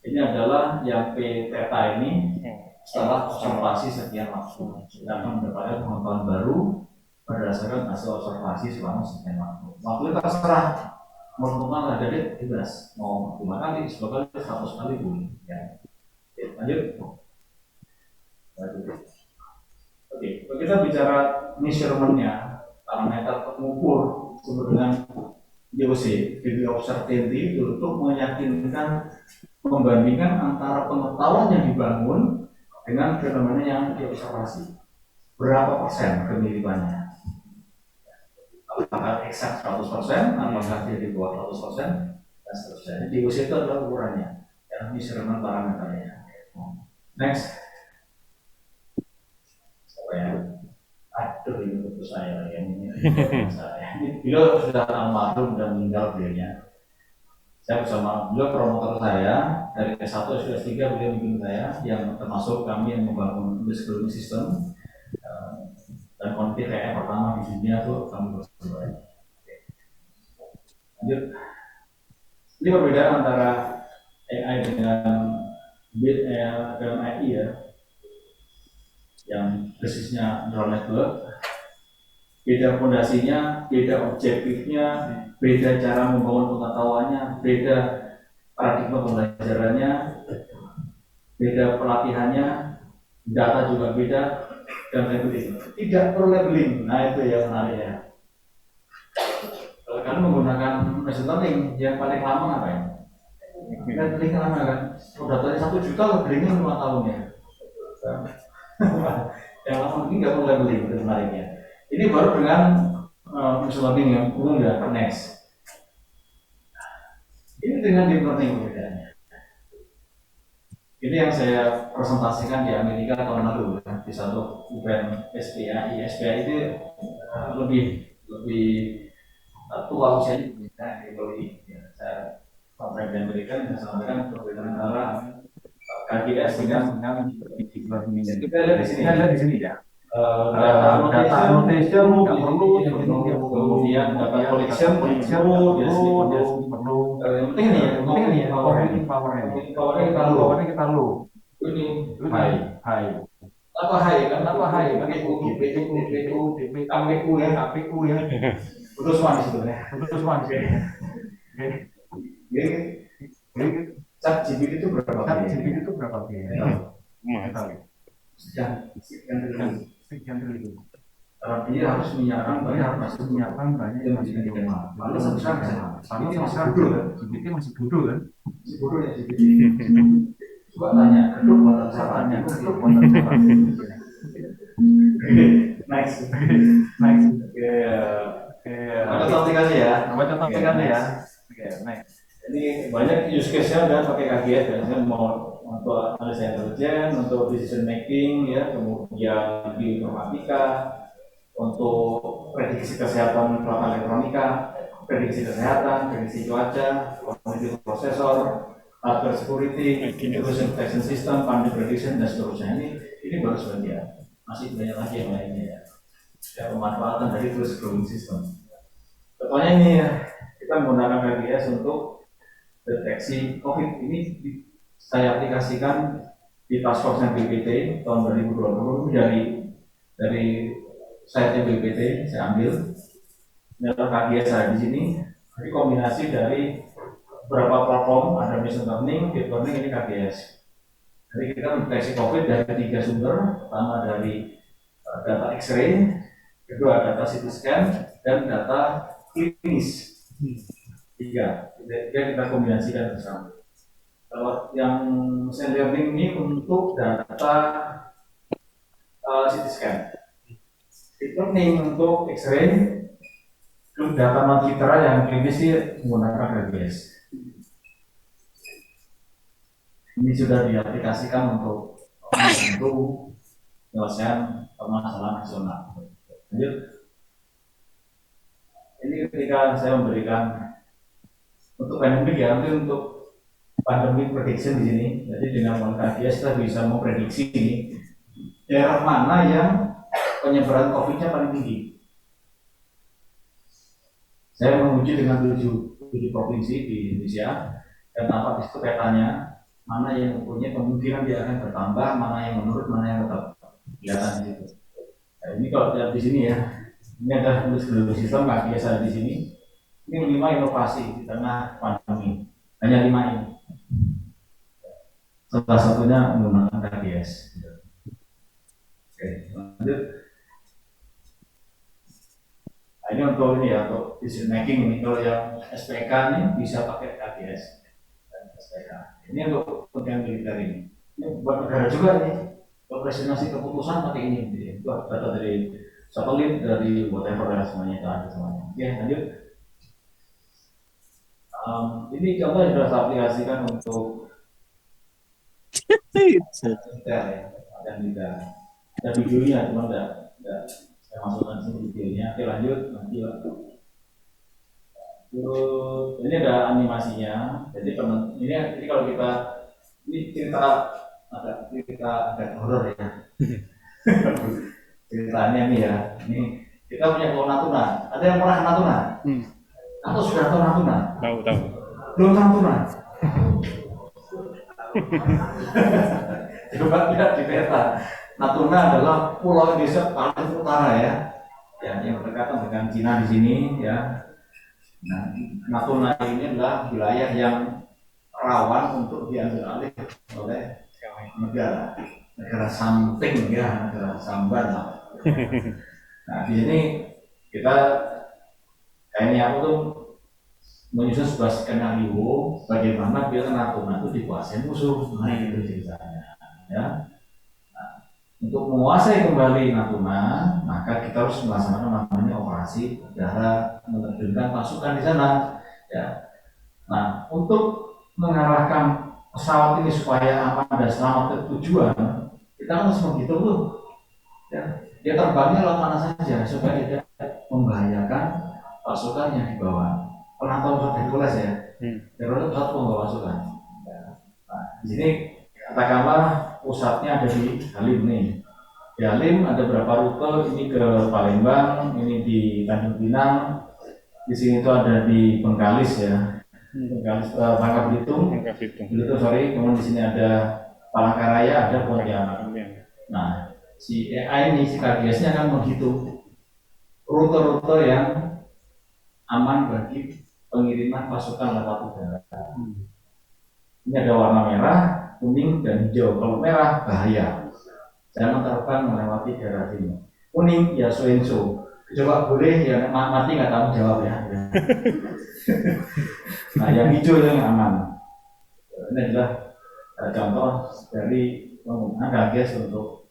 [SPEAKER 1] Ini adalah yang P theta ini setelah observasi sekian waktu. Kita akan mendapatkan pengetahuan baru berdasarkan hasil observasi selama sekian waktu. Waktu itu terserah menentukan ada date bebas, mau 5 kali, 10 kali, 100 kali boleh. Ya. Oke, lanjut. Oke, kalau kita bicara measurement-nya, parameter pengukur disebut dengan DOC, degree of certainty, itu untuk meyakinkan, membandingkan antara pengetahuan yang dibangun dengan fenomena yang diobservasi. Berapa persen kemiripannya? Apakah eksak 100%, apakah dia di bawah 100%, dan seterusnya. Di DOC itu adalah ukurannya, yang measurement parameternya. Next. Aduh, ini putus saya ini. Beliau sudah almarhum dan meninggal beliaunya. Saya bersama beliau promotor saya dari S1 S3 beliau bimbing saya, yang termasuk kami yang membangun schooling system dan konflik AI pertama di dunia itu kami bersama. Lanjut. Ini perbedaan antara AI dengan AI ya, yang basisnya neural network. Beda fondasinya, beda objektifnya, beda cara membangun pengetahuannya, beda paradigma pembelajarannya, beda pelatihannya, data juga beda, dan lain-lain. Tidak perlu labeling. Nah, itu yang menarik ya. Kalau kalian menggunakan machine learning, yang paling lama apa ya? Labeling lama kan? Datanya 1 juta, labelingnya 5 tahun ya. Yang lama ini nggak perlu labeling, itu menariknya. Ini baru dengan machine learning yang umum ya, next. Ini dengan deep learning perbedaannya. Ini yang saya presentasikan di Amerika tahun lalu ya, di satu event SPAI. SPAI itu lebih tua usianya di Bali. Ya, saya sampai di Amerika dan sampaikan perbedaan antara KGS dengan deep learning. Kita lihat di sini ya. Data annotation nggak perlu, kemudian data collection perlu. Yang penting nih ya, powernya kita low. Ini high. Apa high kan? KPU ya. Putus manis sebenarnya. ChatGPT itu berapa? Sekian triliun. Dia harus menyiapkan banyak yang masih dikenal. Lalu GPT masih bodoh kan? Bodoh ya GPT. Coba tanya, kedua buatan caranya. Nice. Baca topik ya. Oke, next. Ini banyak use case-nya udah pakai KGS ya. Saya mau untuk analisa intelijen, untuk decision making ya, kemudian bioinformatika, untuk prediksi kesehatan peralatan elektronika, prediksi kesehatan, prediksi cuaca, cognitive processor, hardware security, information protection system, pandemic prediction dan seterusnya. Ini baru sebagian, masih banyak lagi yang lainnya ya. Ya, pemanfaatan dari tools growing system. Contohnya ini ya, kita menggunakan KGS untuk deteksi COVID. Ini saya aplikasikan di task force BPT tahun 2020 dari site BPT saya ambil. Ini adalah KGS saya di sini. Ini kombinasi dari beberapa platform, ada machine learning, deep learning, ini KGS. Jadi kita mendeteksi COVID dari 3 sumber. Pertama dari data X-ray, kedua data CT scan, dan data klinis. Tiga, kita kombinasikan bersama. Kalau yang machine learning ini untuk data CT scan, deep learning untuk X-ray, data non-citra yang klinis sih menggunakan RGS. Ini sudah diaplikasikan untuk membantu penyelesaian permasalahan nasional. Lanjut. Ini ketika saya memberikan untuk pandemik ya, untuk pandemic prediction di sini. Jadi dengan menggunakan RGS kita bisa memprediksi ini daerah mana yang penyebaran COVID-nya paling tinggi. Saya menguji dengan tujuh provinsi di Indonesia dan tampak di situ petanya mana yang mempunyai kemungkinan dia akan bertambah, mana yang menurun, mana yang tetap kelihatan di situ. Nah, ini kalau lihat di sini ya, ini adalah tulis sistem nggak biasa di sini. Ini 5 inovasi di tengah pandemi, hanya 5 ini. Salah satunya menggunakan RGS. Oke, lanjut. Nah, ini untuk ini ya, untuk decision making ini. Kalau yang SPK ini bisa pakai RGS dan SPK. Ini untuk kepentingan militer ini. Ini buat negara juga nih. Presentasi keputusan pakai ini. Itu data dari satelit, dari whatever ya, semuanya itu ada semuanya. Oke, lanjut. Ini contoh yang sudah saya aplikasikan untuk militer ya, dan tidak ada videonya, cuma tidak saya masukkan sini videonya. Oke, lanjut. Nanti lah. Terus ini ada animasinya. Jadi ini kalau kita ini cerita agak horor ya. Ceritanya nih ya. Ini kita punya pulau Natuna. Ada yang pernah ke Natuna? Atau sudah tahu Natuna?
[SPEAKER 3] Tahu.
[SPEAKER 1] Belum Natuna. Coba lihat di peta. Natuna adalah pulau Indonesia paling utara ya. Ya, yang berdekatan dengan Cina di sini ya. Nah, Natuna ini adalah wilayah yang rawan untuk diambil alih oleh negara samping ya, negara samban. Nah, di sini kita kayaknya aku tuh menyusun sebuah skenario bagaimana biar Natuna itu dikuasai musuh. Nah, itu ceritanya ya. Nah, untuk menguasai kembali Natuna, maka kita harus melaksanakan namanya operasi udara, menerjunkan pasukan di sana ya. Nah, untuk mengarahkan pesawat ini supaya aman dan selamat ke tujuan, kita harus menghitung tuh ya, dia terbangnya lewat mana saja supaya tidak membahayakan pasukan yang di bawah. Pernah tahu pesawat Hercules ya? Hercules pesawat pembawa pasukan. Nah, di sini katakanlah pusatnya ada di Halim nih. Di Halim ada berapa rute? Ini ke Palembang, ini di Tanjung Pinang, di sini itu ada di Bengkalis ya. Bengkalis, Bangka Belitung, kemudian di sini ada Palangkaraya, ada Pontianak. Nah, si AI ini, si KGS-nya akan menghitung rute-rute yang aman bagi pengiriman pasukan lewat udara. Ini ada warna merah, kuning, dan hijau. Kalau merah bahaya, jangan terbang melewati daerah ini. Kuning ya so and so. Coba boleh ya mati nggak tanggung jawab ya. Nah, yang hijau yang aman. Ini adalah contoh dari penggunaan KGS untuk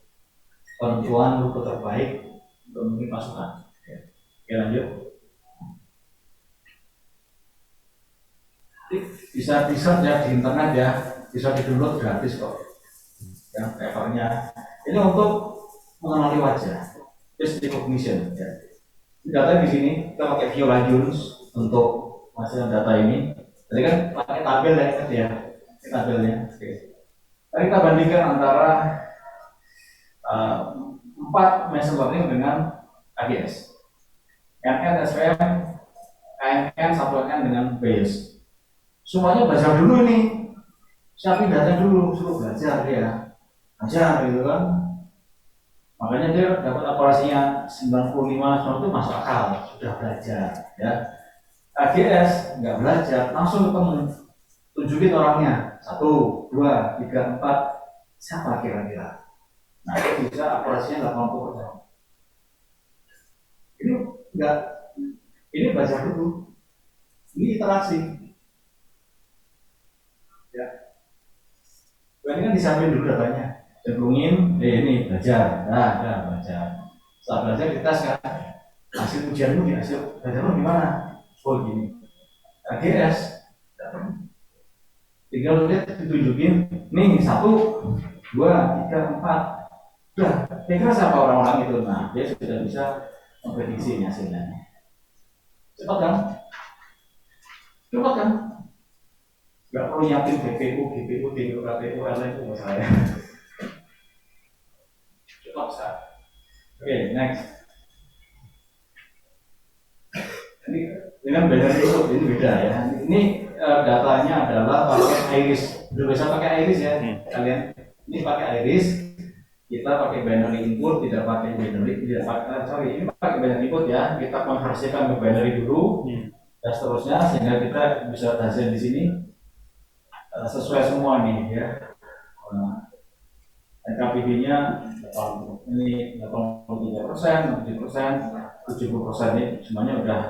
[SPEAKER 1] penentuan rute terbaik untuk mengirim pasukan. Oke, lanjut. Bisa search ya di internet ya, bisa di download gratis kok. Ya, papernya. Ini untuk mengenali wajah, face recognition. Ya. Data di sini kita pakai Viola Jones untuk menghasilkan data ini. Tadi kan pakai tabel ya, tabelnya. Oke. Tadi kita bandingkan antara 4 machine learning dengan AGS. NN, SVM, KNN, 1N dengan Bayes. Semuanya belajar dulu nih. Siapin data dulu, suruh belajar dia. Belajar gitu kan. Makanya dia dapat operasinya 95 itu masuk akal, sudah belajar ya. AGS nggak belajar, langsung ketemu. Tunjukin orangnya, 1, 2, 3, 4, siapa kira-kira? Nah, itu bisa operasinya 80%. Ini enggak, ini belajar dulu. Ini interaksi. Ya. Ini kan disampaikan dulu datanya. Cenderungin, ini belajar, belajar. Setelah belajar dites kan, hasil ujianmu di hasil belajarmu gimana? Oh gini. AGS, tinggal lihat ditunjukin, nih 1, 2, 3, 4. Ya, kira siapa orang-orang itu? Nah, dia sudah bisa memprediksi hasilnya. Cepat kan? Cepat kan? Gak perlu nyiapin BPU, GPU, TPU, KPU, lain itu saya. Cepat sah. Oke, next. Ini kan beda itu, ini beda ya. Ini datanya adalah pakai iris. Belum bisa pakai iris ya, kalian. Ini pakai iris. Kita pakai binary input, tidak pakai binary, ini pakai binary input ya. Kita konversikan ke binary dulu, dan seterusnya sehingga kita bisa hasil di sini sesuai semua nih ya. NKPD-nya ini 83%, 70%, 70% ini semuanya udah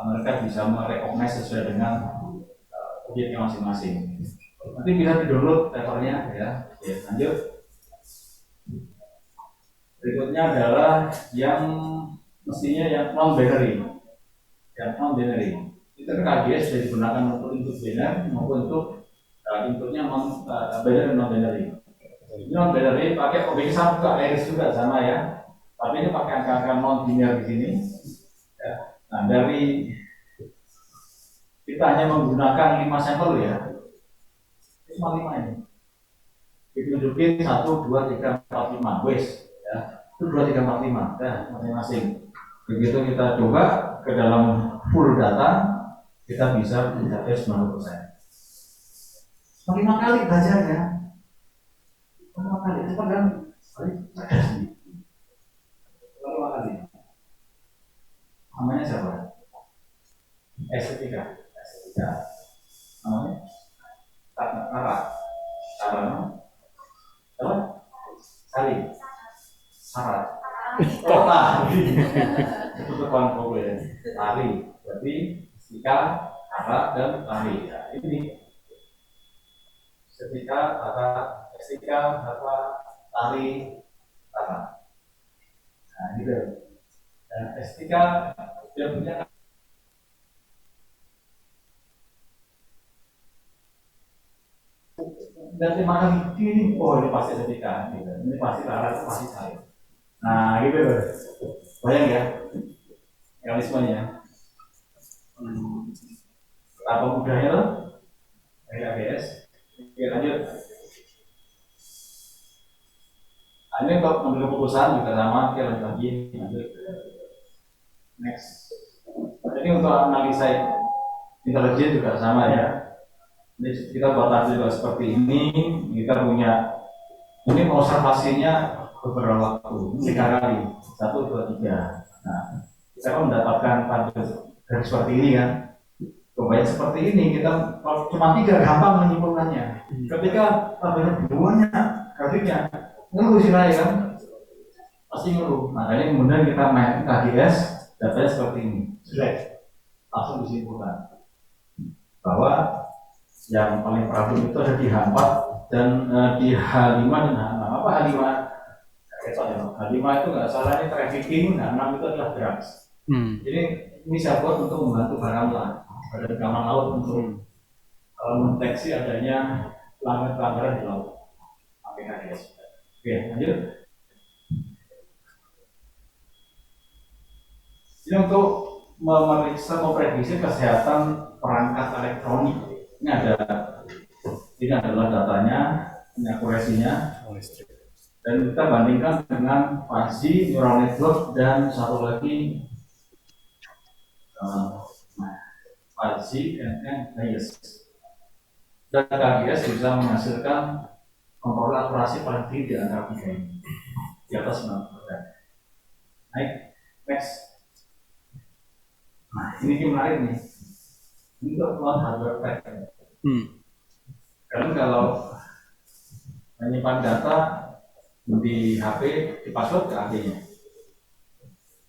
[SPEAKER 1] mereka bisa merecognize sesuai dengan objeknya masing-masing. Nanti bisa di-download papernya ya. Oke, lanjut. Berikutnya adalah yang mestinya yang non-binary. Yang non-binary. Itu KGS sudah digunakan untuk input binary maupun untuk inputnya binary dan non-binary. Ini non-binary pakai objek sama ke iris juga sama ya. Tapi ini pakai angka-angka non-linear di sini. Ya. Nah, dari kita hanya menggunakan 5 sampel ya. Ini cuma 5 ini. Ditunjukin 1, 2, 3, 4, 5. Wes ya. Itu 2, 3, 4, 5 ya, masing-masing. Begitu kita coba ke dalam full data, kita bisa mencapai 90%. 5 kali belajarnya. 5 kali, cepat kan? 5 kali. Namanya siapa? Estetika. Namanya? Tara. Apa? Sali. Syarat. Oh, tari. Itu tekan problem. Tari. Berarti estetika, tara, dan tari. Ya, ini. Estetika, tara, tari, tara. Nah, gitu. Dan estetika dia punya dan 5 kali ini, oh ini pasti estetika, gitu. Ini pasti tara, pasti saya. Nah, gitu. Bayang ya, realismenya. Apa mudahnya loh? AGS. Oke, lanjut. Nah, ini untuk mengambil keputusan juga sama, kita lanjut lagi. Lanjut. Next. Ini untuk analisa intelijen juga sama ya. Ini kita buat hasil juga seperti ini. Kita punya ini observasinya beberapa waktu, 3 kali, 1, 2, 3. Nah, kita kan mendapatkan pada garis seperti ini kan. Coba seperti ini kita cuma 3 gampang menyimpulkannya. Ketika tabelnya banyak grafiknya, ngeluh sih saya kan, pasti ngeluh. Makanya kemudian kita main KGS, datanya seperti ini, select, langsung disimpulkan bahwa yang paling problem itu ada di H4 dan di H5 dan H6. Apa H5? H5 itu nggak salah ini trafficking, H6 itu adalah drugs. Jadi ini saya buat untuk membantu Bakamla, Badan Keamanan Laut untuk mendeteksi adanya pelanggaran di laut. Oke, lanjut. Ini untuk memeriksa memprediksi kesehatan perangkat elektronik. Ini adalah datanya, ini akurasinya, dan kita bandingkan dengan 5G, neural network, dan satu lagi 5G and bias. Dan KGS bisa menghasilkan kontrol akurasi paling tinggi di antara 3 ini, di atas 90%. Next. Nah, ini menarik nih. Ini untuk hardware pack. Karena kalau menyimpan data di HP, di password ke HP-nya.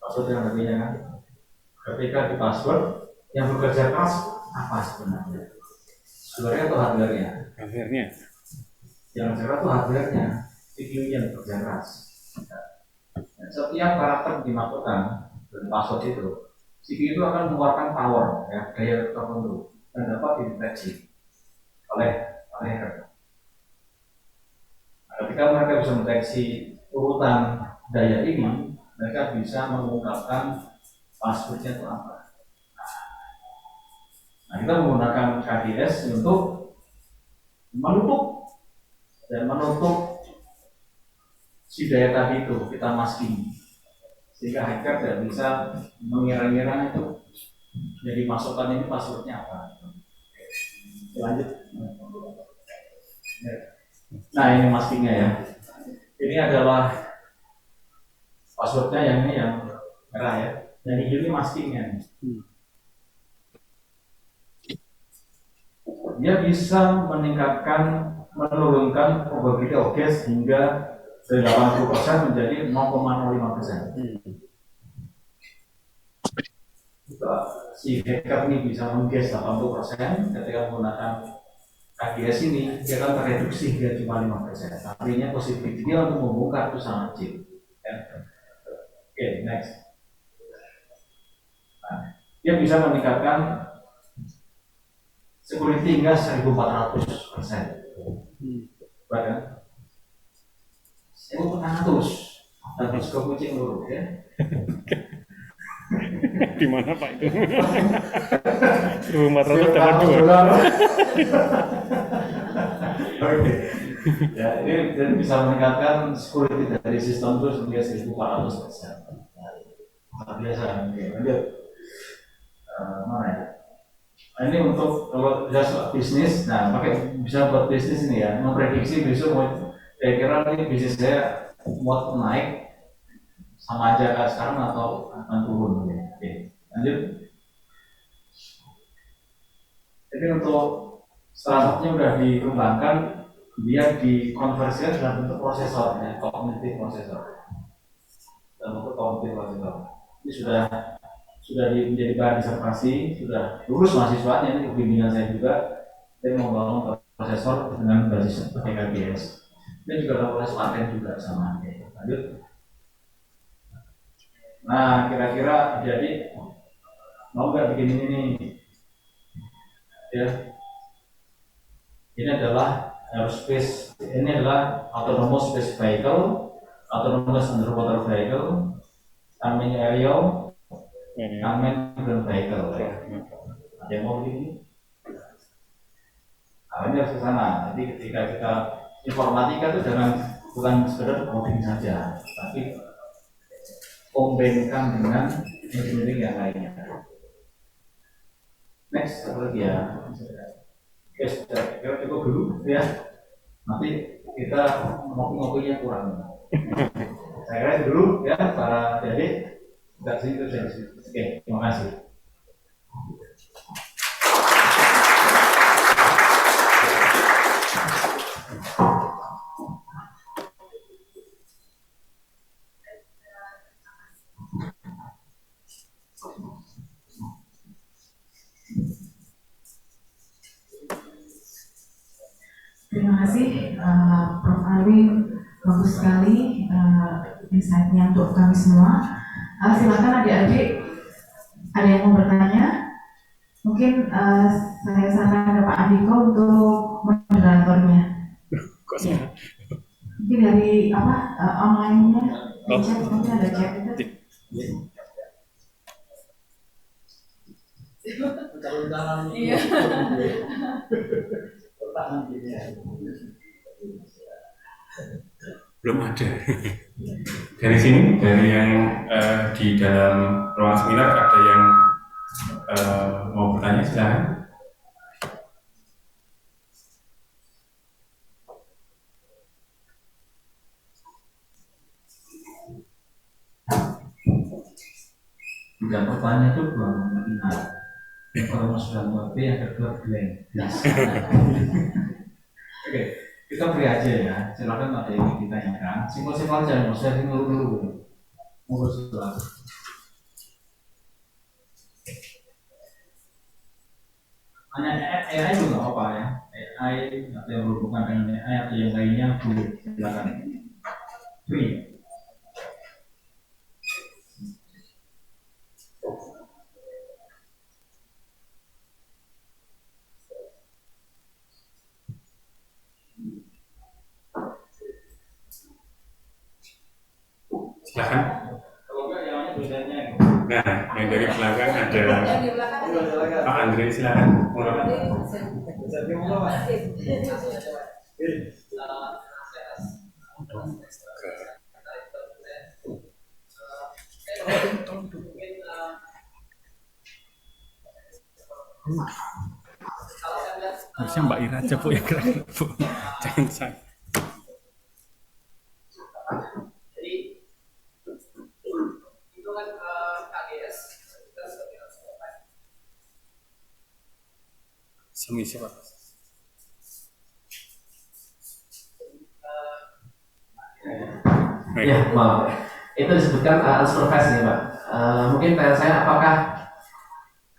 [SPEAKER 1] Password yang HP-nya kan. Ketika di password, Yang bekerja keras apa sebenarnya? Sebenarnya itu hardware-nya.
[SPEAKER 3] Akhirnya.
[SPEAKER 1] Yang cerah itu hardware-nya, CPU yang bekerja keras. Dan setiap karakter dimasukkan dan password itu, CPU itu akan mengeluarkan power, ya, daya tertentu dan dapat dideteksi oleh hacker. Nah, ketika mereka bisa mendeteksi urutan daya ini, mereka bisa mengungkapkan passwordnya itu apa. Nah, kita menggunakan KDS untuk menutup si daya tadi itu, kita masking sehingga hacker tidak bisa mengira-ngira itu jadi masukan ini passwordnya apa. Lanjut. Nah, ini maskingnya ya. Ini adalah passwordnya yang ini yang merah ya. Yang hijau ini maskingnya. Dia bisa menurunkan probability of guess hingga dari 80% menjadi 0,05%. Si hacker ini bisa mengguess 80% ketika menggunakan KDS ini, dia akan tereduksi hingga cuma 5%. Artinya positif dia untuk membongkar itu sangat kecil. Oke, next. Nah, dia bisa meningkatkan security hingga 1400%. Bahkan 1400 dan ke kucing lurus ya.
[SPEAKER 3] Di mana Pak itu? 1400 dapat 2.
[SPEAKER 1] Oke. Ya, ini bisa meningkatkan security dari sistem itu hingga 1400%. Luar biasa. Oke, lanjut. Mana ya? Nah, ini untuk kalau bisa bisnis, nah pakai bisa buat bisnis ini ya, memprediksi besok mau kira-kira ini bisnis saya mau naik sama aja kayak sekarang atau akan turun. Oke, lanjut. Jadi untuk startupnya udah dikembangkan, dia dikonversikan dalam bentuk prosesor, ya, cognitive prosesor. Dalam bentuk cognitive prosesor. Ini sudah menjadi bahan disertasi, sudah lulus mahasiswanya, ini bimbingan saya juga. Saya membangun prosesor dengan basis KDS. Ini juga ada proses paten juga sama. Lanjut. Nah, kira-kira jadi mau nggak bikin ini nih? Ya, ini adalah aerospace. Ini adalah autonomous space vehicle, autonomous underwater vehicle, unmanned aerial, unmanned ground vehicle. Ada yang mau begini? Nah, ini harus ke sana. Jadi ketika kita informatika itu bukan sekedar coding saja, tapi kombinkan dengan engineering yang lainnya. Next, apa lagi ya? Oke, sudah cukup dulu ya. Nanti kita ngopi-ngopinya kurang. Saya kira dulu ya para adik. Enggak sih itu saya. Oke, terima kasih.
[SPEAKER 4] Terima kasih Prof. Alwin, bagus sekali insight-nya untuk kami semua. Silakan adik-adik, ada yang mau bertanya? Mungkin saya sarankan ke Pak Andiko untuk moderatornya. Ya. Mungkin dari online-nya, chat, mungkin ada chat itu. Iya.
[SPEAKER 3] Belum ada. Dari sini, dari yang di dalam ruang seminar ada yang mau bertanya, silakan.
[SPEAKER 1] Tidak pertanyaan itu belum benar. Kalau sudah mengerti yang kedua blank. Oke, kita beri aja ya. Silakan ada yang ditanyakan. Simpel-simpel aja, nggak usah dulu. Mau bersuara. hanya AI itu nggak apa ya, AI atau yang berhubungan dengan AI atau yang lainnya boleh, silakan. Free.
[SPEAKER 3] Silakan.
[SPEAKER 1] Kalau enggak yang lainnya tulisannya.
[SPEAKER 3] Nah, yang dari belakang ada
[SPEAKER 5] Yang di belakang
[SPEAKER 3] Pak Andre, silakan. Harusnya Mbak Ira aja Bu yang gerak Bu, jangan saya.
[SPEAKER 5] Jadi itu kan KGS kita sebagai
[SPEAKER 3] Semisi Pak.
[SPEAKER 6] Ya, maaf. Itu disebutkan unsupervised nih, Pak. Mungkin tanya saya, apakah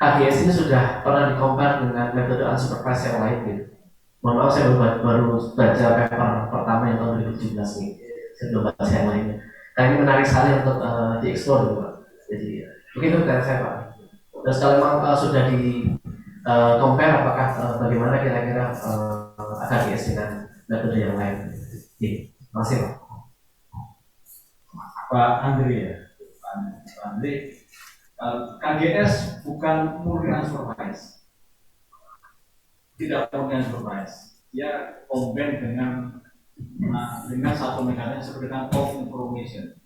[SPEAKER 6] KGS ini sudah pernah di-compare dengan metode unsupervised yang lain gitu? Mohon maaf, saya baru baca paper pertama yang tahun 2017 nih. Saya belum baca yang lainnya. Nah, ini menarik sekali untuk dieksplor gitu, Pak. Jadi, mungkin itu pertanyaan saya, Pak. Terus kalau memang sudah di-compare, apakah bagaimana kira-kira KGS dengan metode yang lain? Terima kasih, Pak.
[SPEAKER 1] Pak Andri ya, Pak Andri, KGS bukan murni unsupervised, tidak murni unsupervised, dia combine dengan satu mekanisme seperti dengan of information.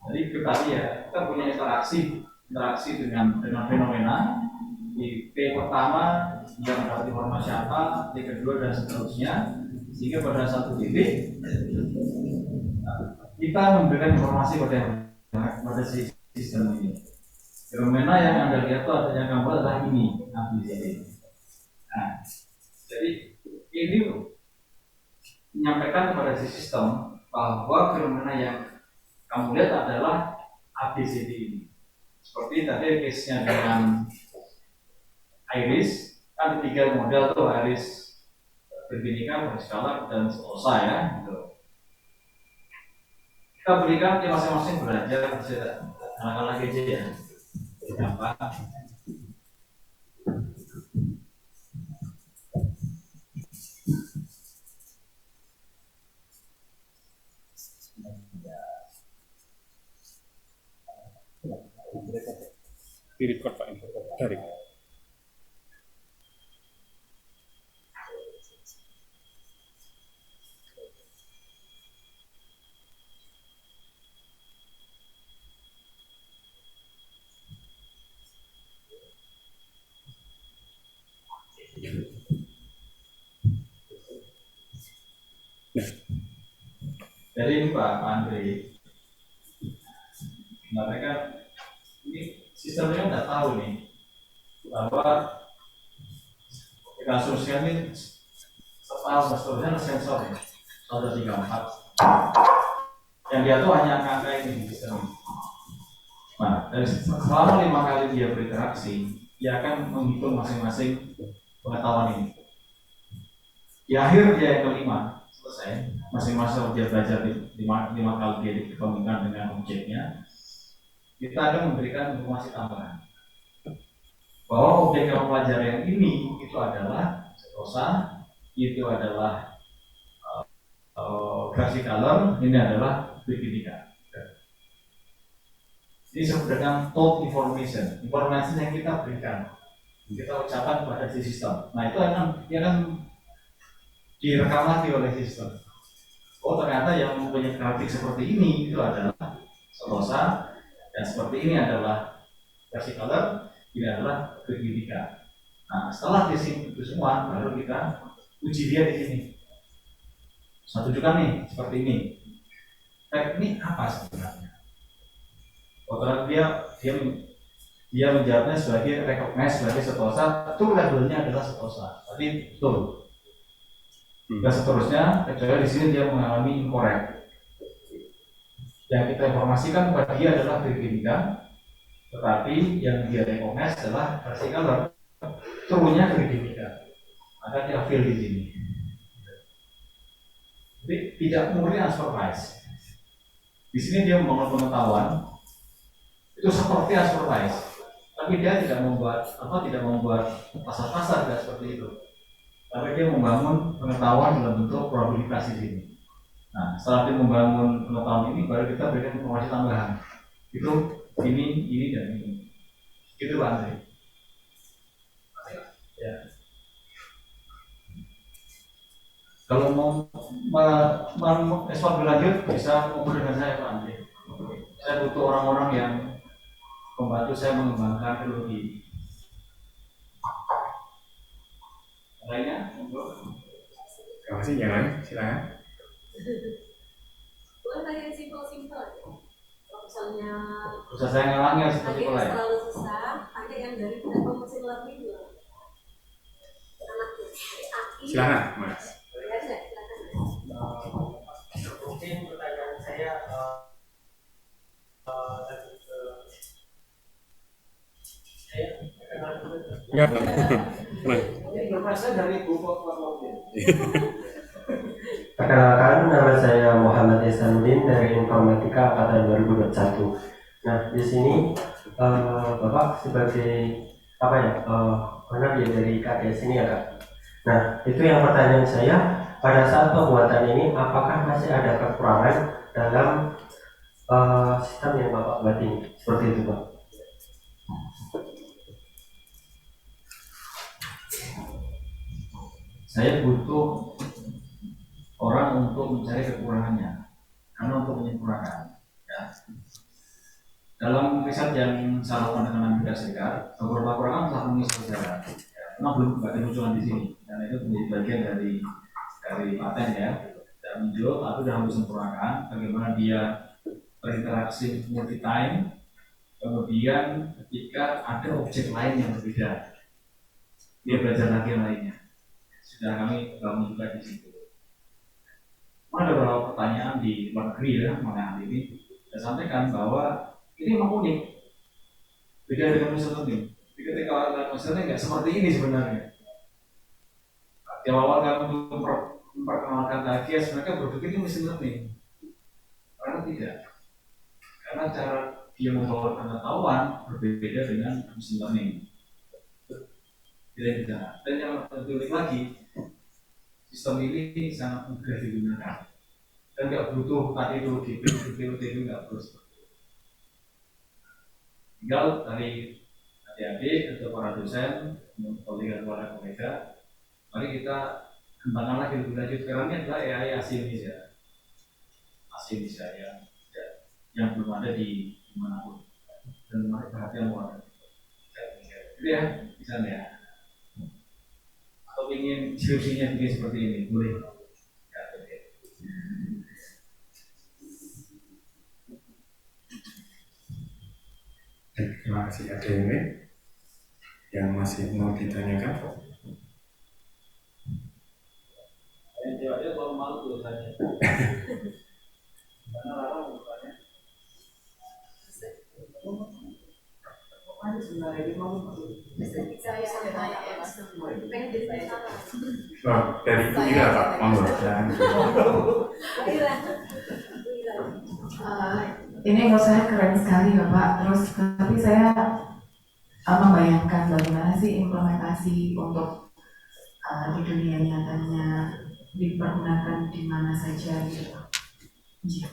[SPEAKER 1] Jadi kita punya interaksi dengan fenomena. Di P pertama dia mendapat informasi apa, T kedua dan seterusnya, sehingga pada satu titik kita memberikan informasi pada sistem ini. Fenomena yang Anda lihat itu ada yang gambar adalah ini, ABCD. Nah, jadi ini menyampaikan kepada sistem bahwa fenomena yang kamu lihat adalah ABCD ini. Seperti tadi case-nya dengan iris, kan 3 model tuh, iris berbinika, berskala, dan seterusnya ya. Gitu. Kita berikan ke masing-masing belajar anak-anak aja ya. Apa?
[SPEAKER 3] Di record Pak ini, dari.
[SPEAKER 1] Jadi ini Pak Andri, mereka ini sistemnya nggak tahu nih bahwa kita asumsikan ini setahun seterusnya ada sensor ya, ada 34 yang dia tuh hanya angka ini di sistem. Nah, dari selama 5 kali dia berinteraksi, dia akan menghitung masing-masing pengetahuan ini. Di akhir dia yang kelima selesai, masing-masing dia belajar 5 kali dia dikembangkan dengan objeknya, kita akan memberikan informasi tambahan bahwa objek yang pelajari yang ini itu adalah setosa, itu adalah versicolor, ini adalah bikinika. Ini disebut dengan told information, informasi yang kita berikan, kita ucapkan kepada si sistem. Nah itu akan direkam lagi oleh sistem. Oh ternyata yang mempunyai grafik seperti ini itu adalah setosa, dan seperti ini adalah versicolor, ini adalah bikinika. Nah setelah disimpan itu semua, baru kita uji dia di sini. Saya tunjukkan nih seperti ini. Teknik apa sebenarnya? Kalau dia menjawabnya sebagai recognize sebagai setosa, itu labelnya adalah setosa. Tadi betul. Dan seterusnya, kecuali di sini dia mengalami incorrect. Yang kita informasikan kepada dia adalah bikinika, tetapi yang dia recognize adalah versicolor. true-nya verifikan, maka dia fill di sini. Jadi tidak murni unsupervised. Di sini dia membangun pengetahuan itu seperti unsupervised, tapi dia tidak membuat pasar-pasar, tidak seperti itu. Tapi dia membangun pengetahuan dalam bentuk probabilitas di sini. Nah, setelah dia membangun pengetahuan ini, baru kita berikan informasi tambahan. Itu ini dan ini. Gitu Pak Andri. Ya. Kalau mau ekspor berlanjut bisa ngobrol dengan saya Pak Andri. Saya butuh orang-orang yang membantu saya mengembangkan teknologi. Lainnya,
[SPEAKER 3] Terima kasih. Yang lain, silakan.
[SPEAKER 7] Boleh tanya yang simpel-simpel aja. Kalau misalnya
[SPEAKER 1] bisa saya ngalangi seperti
[SPEAKER 7] tadi
[SPEAKER 1] itu ya.
[SPEAKER 7] terlalu susah, tanya yang dari platform mesin learning dulu. Anaknya dari AI.
[SPEAKER 3] Silakan, Mas.
[SPEAKER 7] Boleh nggak? Silakan.
[SPEAKER 8] Mungkin pertanyaan saya lebih ke saya kenal dulu.
[SPEAKER 3] Enggak.
[SPEAKER 1] Saya dari buku Mobil.
[SPEAKER 8] Perkenalkan, nama saya Muhammad Ihsanuddin dari Informatika Angkatan 2021. Nah, di sini Bapak sebagai apa ya? Mana dia dari KDS ini ya Kak? Nah, itu yang pertanyaan saya, pada saat pembuatan ini apakah masih ada kekurangan dalam sistem yang Bapak buat ini? Seperti itu Pak.
[SPEAKER 1] Saya butuh orang untuk mencari kekurangannya, karena untuk menyempurnakan. Ya. Dalam riset yang saya lakukan dengan Amerika Serikat, beberapa kekurangan telah mengisi sejarah. Ya, memang belum ada munculan di sini, karena itu menjadi bagian dari paten ya. Dan muncul, tapi sudah harus disempurnakan. Bagaimana dia berinteraksi multi time, kemudian ketika ada objek lain yang berbeda, dia belajar lagi yang lainnya. Sudah kami bangun juga di situ. Ada beberapa pertanyaan di luar negeri ya mengenai hal ini. Saya sampaikan bahwa ini memang unik, beda dengan machine learning. Jadi ketika orang machine learning nggak seperti ini sebenarnya. Di awal kami memperkenalkan KGS, mereka berpikir ini machine learning. Karena tidak. Karena cara dia membawa pengetahuan berbeda dengan machine learning. Tidak. Dan yang lebih unik lagi, sistem ini sangat mudah digunakan dan nggak butuh tadi itu DPU nggak perlu. Tinggal dari adik-adik atau para dosen, kolega, mari kita kembangkan lagi lebih lanjut. Sekarang ini adalah AI Asia Indonesia yang belum ada di manapun, dan mari perhatian luar. Itu ya, misalnya ya. Atau ingin diskusinya begini seperti ini, boleh. Ya, oke.
[SPEAKER 3] Terima kasih. Ada yang lain yang masih mau ditanyakan?
[SPEAKER 1] Dia kalau malu tuh saja. Karena orang bertanya. Sebenarnya dia mau
[SPEAKER 7] Saya tanya ya Mas. Pengen jadi salah.
[SPEAKER 3] Oh, dari Ibu Ira Pak, monggo. Silakan.
[SPEAKER 4] Ini menurut saya keren sekali Bapak. Terus tapi saya membayangkan bagaimana sih implementasi untuk di dunia nyatanya dipergunakan di mana saja gitu. Iya.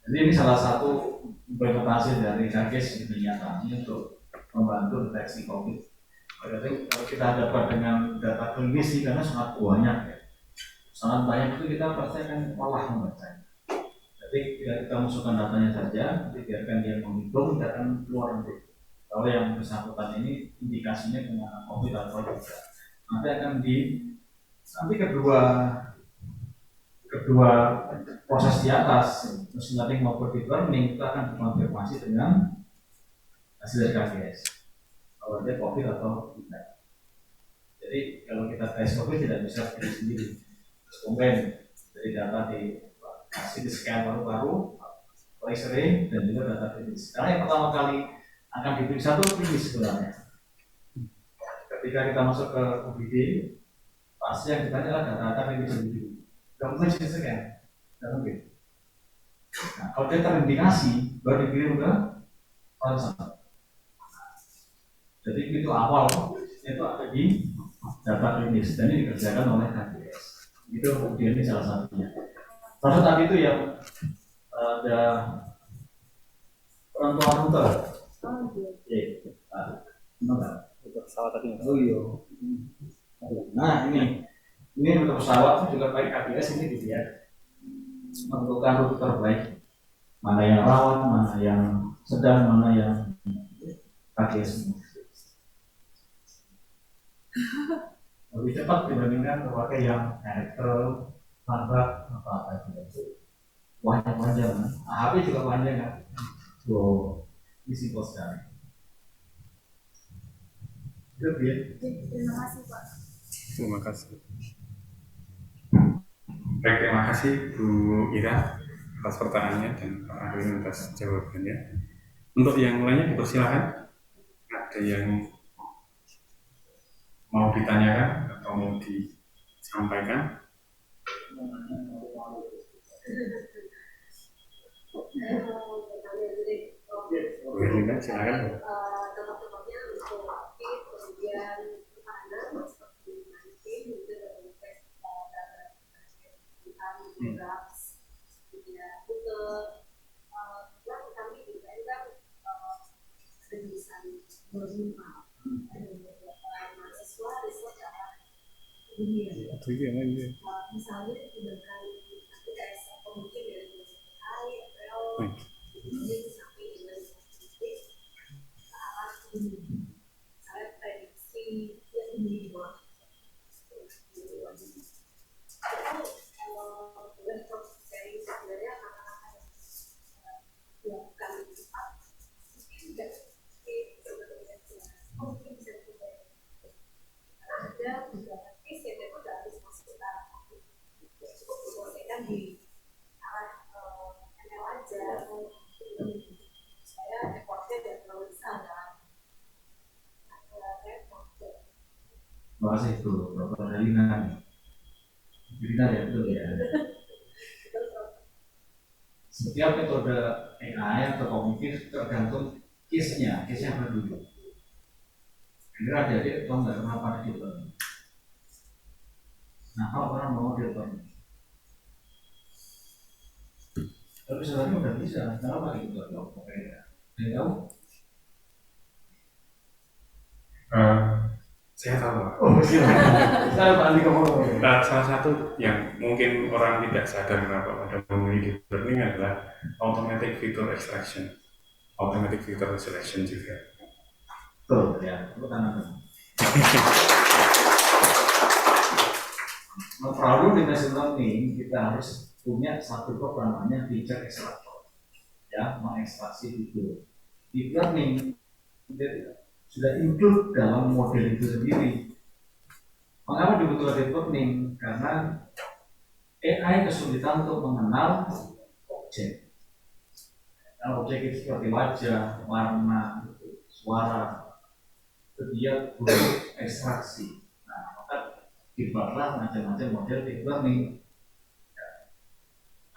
[SPEAKER 1] Jadi ini salah satu implementasi dari KGS di dunia nyata ini untuk membantu deteksi COVID. Berarti kalau kita hadapkan dengan data klinis sih karena sangat banyak ya. Sangat banyak itu kita pasti akan malah membacanya. Jadi kita masukkan datanya saja, nanti biarkan dia menghitung, tidak akan keluar nanti. kalau yang bersangkutan ini indikasinya kena COVID atau tidak. Nanti akan nanti kedua proses di atas, machine learning maupun deep learning itu akan dikonfirmasi dengan hasil dari KGS. Kalau dia COVID atau tidak. Jadi kalau kita tes COVID tidak bisa berdiri sendiri. Terus kemudian dari data di scan paru-paru, X-ray dan juga data klinis. Karena yang pertama kali akan diperiksa itu klinis sebenarnya. Ketika kita masuk ke UGD, pasti yang ditanya adalah data klinis sendiri. Gak mungkin scan, gak mungkin. Nah, kalau dia terindikasi, baru dikirim ke konsul. Jadi itu awal itu ada di data klinis dan ini dikerjakan oleh KGS. Itu kemudian ini salah satunya. Terus tadi itu yang ada penentuan rute.
[SPEAKER 9] Pesawat tadi.
[SPEAKER 1] Oh iya. Nah ini untuk pesawat juga pakai KGS ini gitu ya. Menentukan rute terbaik. Mana yang rawan, mana yang sedang, mana yang KGS. Lebih cepat dibandingkan memakai yang elektro, lambat, apa itu. Panjang, HP juga panjang kan? Wow, ini simpel sekali. Lebih.
[SPEAKER 7] Terima kasih Pak.
[SPEAKER 3] Terima kasih. Baik, terima kasih Bu Ira atas pertanyaannya dan Pak Arwin atas jawabannya. Untuk yang lainnya dipersilakan. Ada yang mau ditanyakan atau mau disampaikan? Bu Herlina, silakan.
[SPEAKER 7] Contoh-contohnya untuk COVID, kemudian pertahanan seperti nanti juga dari tes drugs, kemudian rute. Kemudian kami di UPN kan ada jurusan minimal. Ada beberapa mahasiswa riset arah dunia. Misalnya digunakan APS atau mungkin dari AI, ML, kemudian sampai dengan statistik ke arah dunia. Saya prediksi yang ini di bawah. Itu bentuk dari sebenarnya anak-anak dilakukan di tempat mungkin tidak mungkin bisa dicoba. Ada beberapa case yang memang tidak harus masuk ke arah COVID, cukup diselesaikan di arah ML aja supaya effortnya tidak terlalu besar kan.
[SPEAKER 1] Terima kasih Bu Dr. Herlina. Herlina ya betul ya. Setiap metode AI atau kognitif tergantung case-nya apa dulu. Kira jadi kalau nggak pernah pada deep learning. Nah kalau orang mau deep learning, tapi sebenarnya udah bisa. Kenapa gitu loh? Yang tahu?
[SPEAKER 3] Saya tahu.
[SPEAKER 1] Oh silakan. Saya Pak Andi ngomong.
[SPEAKER 3] Salah satu yang mungkin orang tidak sadar kenapa pada memilih deep learning adalah automatic feature extraction, automatic feature selection juga.
[SPEAKER 1] Betul ya, itu tanam. Perlu di machine learning kita harus punya satu program namanya feature extractor, ya mengekstraksi fitur. Deep learning sudah include dalam model itu sendiri. Mengapa dibutuhkan deep learning? Karena AI kesulitan untuk mengenal objek. Kalau objek itu seperti wajah, warna, suara, itu dia butuh ekstraksi. Nah, maka dibuatlah macam-macam model deep learning.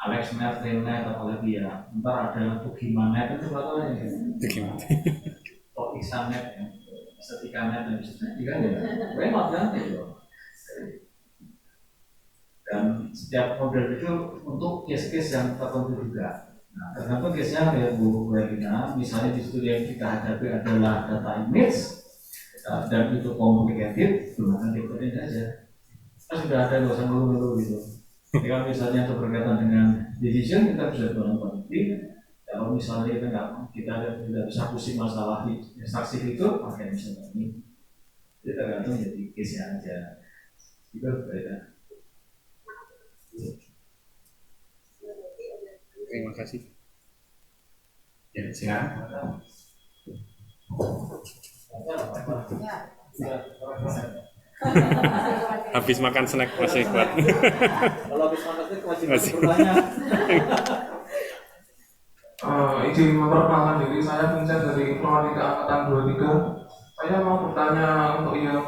[SPEAKER 1] AlexNet, ReNet, apalagi ya. Ntar ada Bugimanet itu apa ya? Atau Xanet, Statikanet dan sebagainya kan ya. Remote kan itu. Dan setiap model itu untuk case-case yang tertentu juga. Nah, tergantung case-nya ya Bu Herlina. Misalnya di studi yang kita hadapi adalah data image dan itu complicated, gunakan deep learning saja. Kita sudah ada nggak usah ngeluh-ngeluh gitu. Jika misalnya itu berkaitan dengan decision, kita bisa gunakan quantitative. Kalau misalnya kita tidak bisa pusing masalah di instruksi itu, pakai misalnya ini. Jadi tergantung jadi case aja. Itu berbeda.
[SPEAKER 3] Terima kasih. Ya, silakan. Habis makan snack masih kuat.
[SPEAKER 1] Kalau habis makan itu kewajiban
[SPEAKER 3] Masih.
[SPEAKER 1] bertanya.
[SPEAKER 10] Izin memperkenalkan diri, saya Vincent dari Informatika Angkatan 23. Saya mau bertanya untuk yang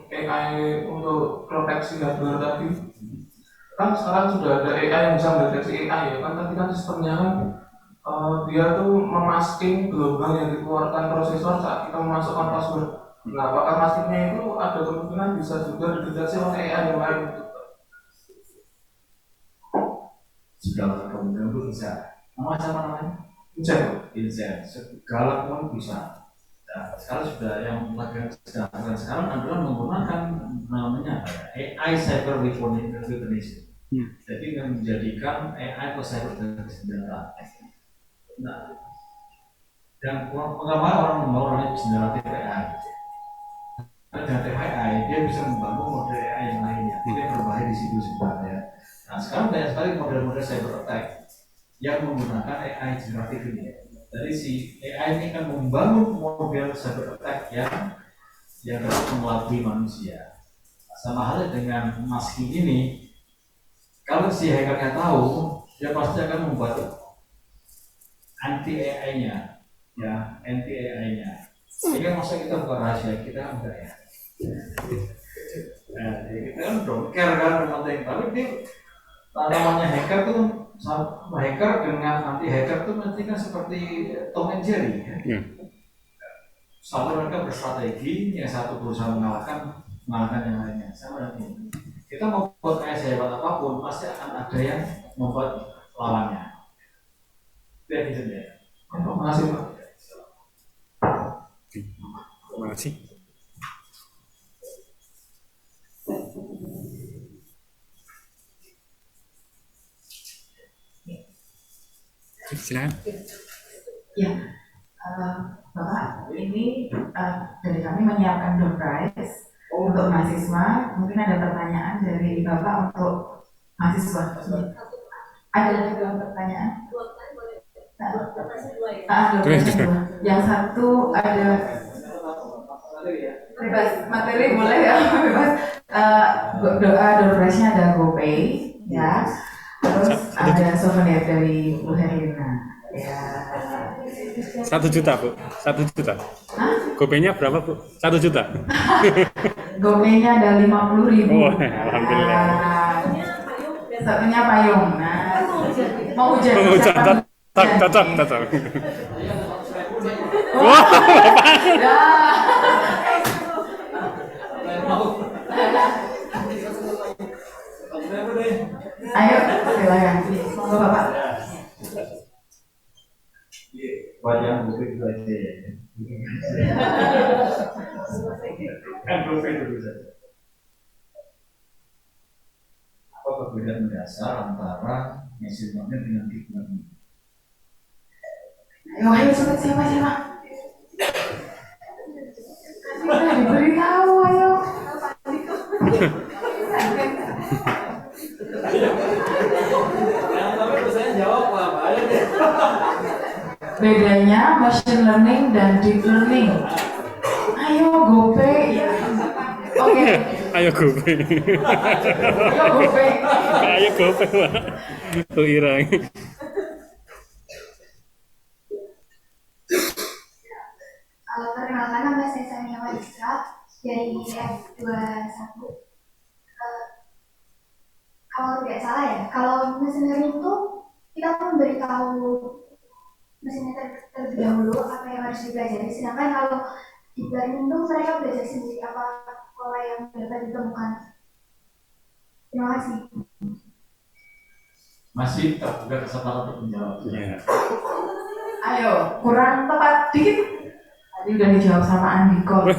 [SPEAKER 10] AI untuk proteksi hardware tadi. Kan sekarang sudah ada AI yang bisa mendeteksi AI ya kan, tadi kan sistemnya kan dia tuh memasking gelombang yang dikeluarkan prosesor saat kita memasukkan password. Nah, apakah maskingnya itu ada kemungkinan bisa juga dideteksi oleh AI yang lain?
[SPEAKER 1] Segala kemungkinan itu bisa. Nama siapa namanya? Vincent. Segala pun bisa. Nah, sekarang sudah yang sekarang adalah menggunakan namanya AI cyber recognition. Jadi menjadikan AI ke cyber senjata. Nah, dan mengapa orang membawa generatif AI? Generatif AI dia bisa membangun model AI yang lainnya. Dia berbahaya di situ sebenarnya. Nah, sekarang banyak sekali model-model cyber attack yang menggunakan AI generatif ini. Jadi si AI ini kan membangun model cyber attack yang dapat mengelabui manusia. Sama halnya dengan masking ini, kalau si hackernya tahu, dia pasti akan membuat anti AI-nya, anti AI-nya. Sehingga masa kita bukan rahasia, kita kan enggak ya. Nah, kita kan don't care kan penting, tapi dia namanya hacker tuh hacker dengan anti hacker tuh nanti kan seperti Tom and Jerry ya. Satu mereka berstrategi, yang satu berusaha mengalahkan yang lainnya. Sama nanti kita mau buat kayak sehebat apapun, pasti akan ada yang membuat lawannya. Itu saja.
[SPEAKER 10] Terima kasih Pak.
[SPEAKER 3] Terima kasih. Silakan.
[SPEAKER 4] Ya, Bapak, ini dari kami menyiapkan door prize untuk mahasiswa. Mungkin ada pertanyaan dari Bapak untuk mahasiswa. Ada dua pertanyaan. Yang satu ada bebas materi boleh ya, bebas. Door prize-nya ada GoPay, ya. Terus ada souvenir dari Bu Herlina. Ya.
[SPEAKER 3] 1 juta Bu, 1 juta.
[SPEAKER 4] Hah?
[SPEAKER 3] Gopay-nya berapa Bu? 1 juta.
[SPEAKER 4] GoPay-nya ada 50.000.
[SPEAKER 3] Oh, alhamdulillah.
[SPEAKER 4] Satunya payung. Nah, mau hujan.
[SPEAKER 3] Cocok.
[SPEAKER 4] Wah, ayo, silakan. Monggo Bapak.
[SPEAKER 1] Wajah bukit itu aja ya. Kan bukit dulu saja. Apa perbedaan mendasar antara machine learning dengan deep learning?
[SPEAKER 4] Ayo siapa? Kasih diberitahu, ayo.
[SPEAKER 1] Tapi saya jawab apa aja deh.
[SPEAKER 4] Bedanya machine learning dan deep learning. Ayo GoPay. Oke.
[SPEAKER 3] Ayo Gopay. Ayo Gopay Pak. Tuh irang.
[SPEAKER 7] Perkenalkan nama saya Sania Isra dari F21. Kalau tidak salah ya, kalau mesin learning itu kita memberitahu mesinnya terlebih dahulu apa yang harus dipelajari. Sedangkan kalau deep learning itu mereka belajar sendiri apa pola yang dapat ditemukan. Terima kasih.
[SPEAKER 1] Masih terbuka kesempatan untuk menjawab.
[SPEAKER 3] Ya.
[SPEAKER 4] Ayo, kurang tepat dikit. Tadi udah dijawab sama Andiko.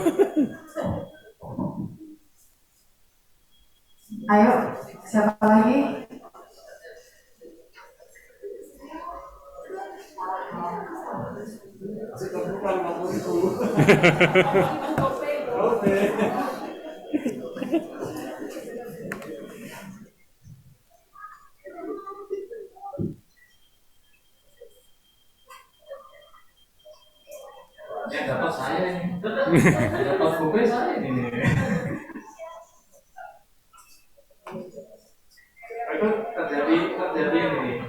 [SPEAKER 4] Ayo, siapa lagi?
[SPEAKER 1] Yang dapat saya ini, yang dapat buku saya ini. Itu terjadi ini,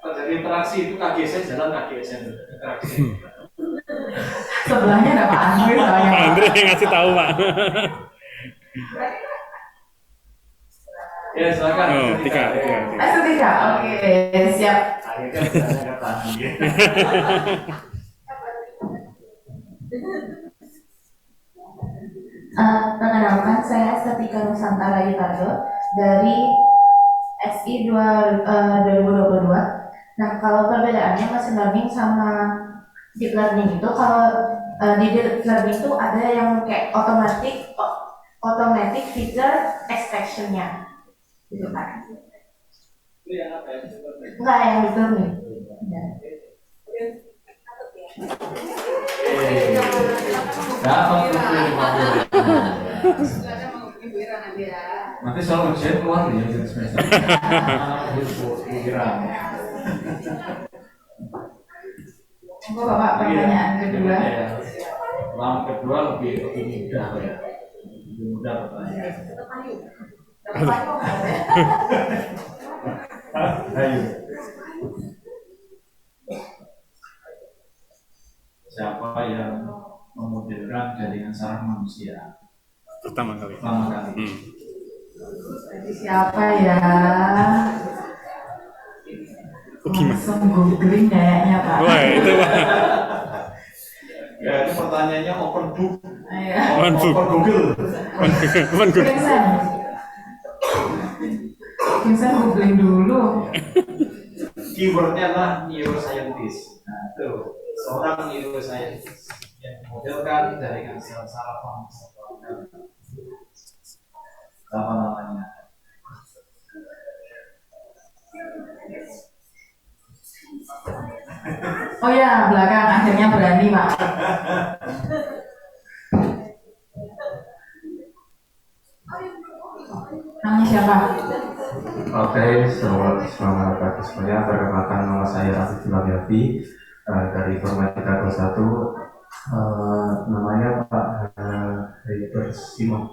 [SPEAKER 1] terjadi interaksi itu KGSN jalan KGSN interaksi.
[SPEAKER 4] Sebelahnya ada Pak Andre soalnya.
[SPEAKER 3] Pak Andre yang ngasih tahu Pak.
[SPEAKER 1] Ya silakan.
[SPEAKER 3] Oh, tiga.
[SPEAKER 4] Tiga, oke siap.
[SPEAKER 1] Akhirnya saya kata
[SPEAKER 7] Perkenalkan, saya Setika Nusantara Ricardo dari SI 2022. Nah, kalau perbedaannya machine learning sama deep learning itu, kalau di deep learning itu ada yang kayak automatic feature extraction-nya, gitu kan?
[SPEAKER 1] Itu yang apa ya?
[SPEAKER 7] Enggak, yang deep learning. Ya.
[SPEAKER 1] Dapat nanti soal ujian keluar nih ya semester.
[SPEAKER 4] Bapak pertanyaan kedua.
[SPEAKER 1] Pertanyaan kedua lebih mudah ya. Lebih mudah pertanyaan. Ayo. Siapa yang memodelkan jaringan saraf manusia
[SPEAKER 3] Pertama kali.
[SPEAKER 4] Jadi siapa ya?
[SPEAKER 3] Gimana?
[SPEAKER 4] Langsung googling kayaknya Pak.
[SPEAKER 3] Wah itu Pak.
[SPEAKER 1] Ya itu pertanyaannya open book.
[SPEAKER 4] Ayo.
[SPEAKER 3] Open book.
[SPEAKER 1] Open Google.
[SPEAKER 3] Open book.
[SPEAKER 4] Vincent googling dulu.
[SPEAKER 1] Keywordnya adalah neuroscientist. Nah itu seorang neuroscientist yang memodelkan jaringan sel saraf manusia. Apa namanya?
[SPEAKER 4] Oh ya, belakang akhirnya berani Pak. Namanya siapa?
[SPEAKER 11] Oke, selamat pagi semuanya. Perkenalkan nama saya Afif Labiafi dari Informatika 21. Namanya Pak Haiber Simon.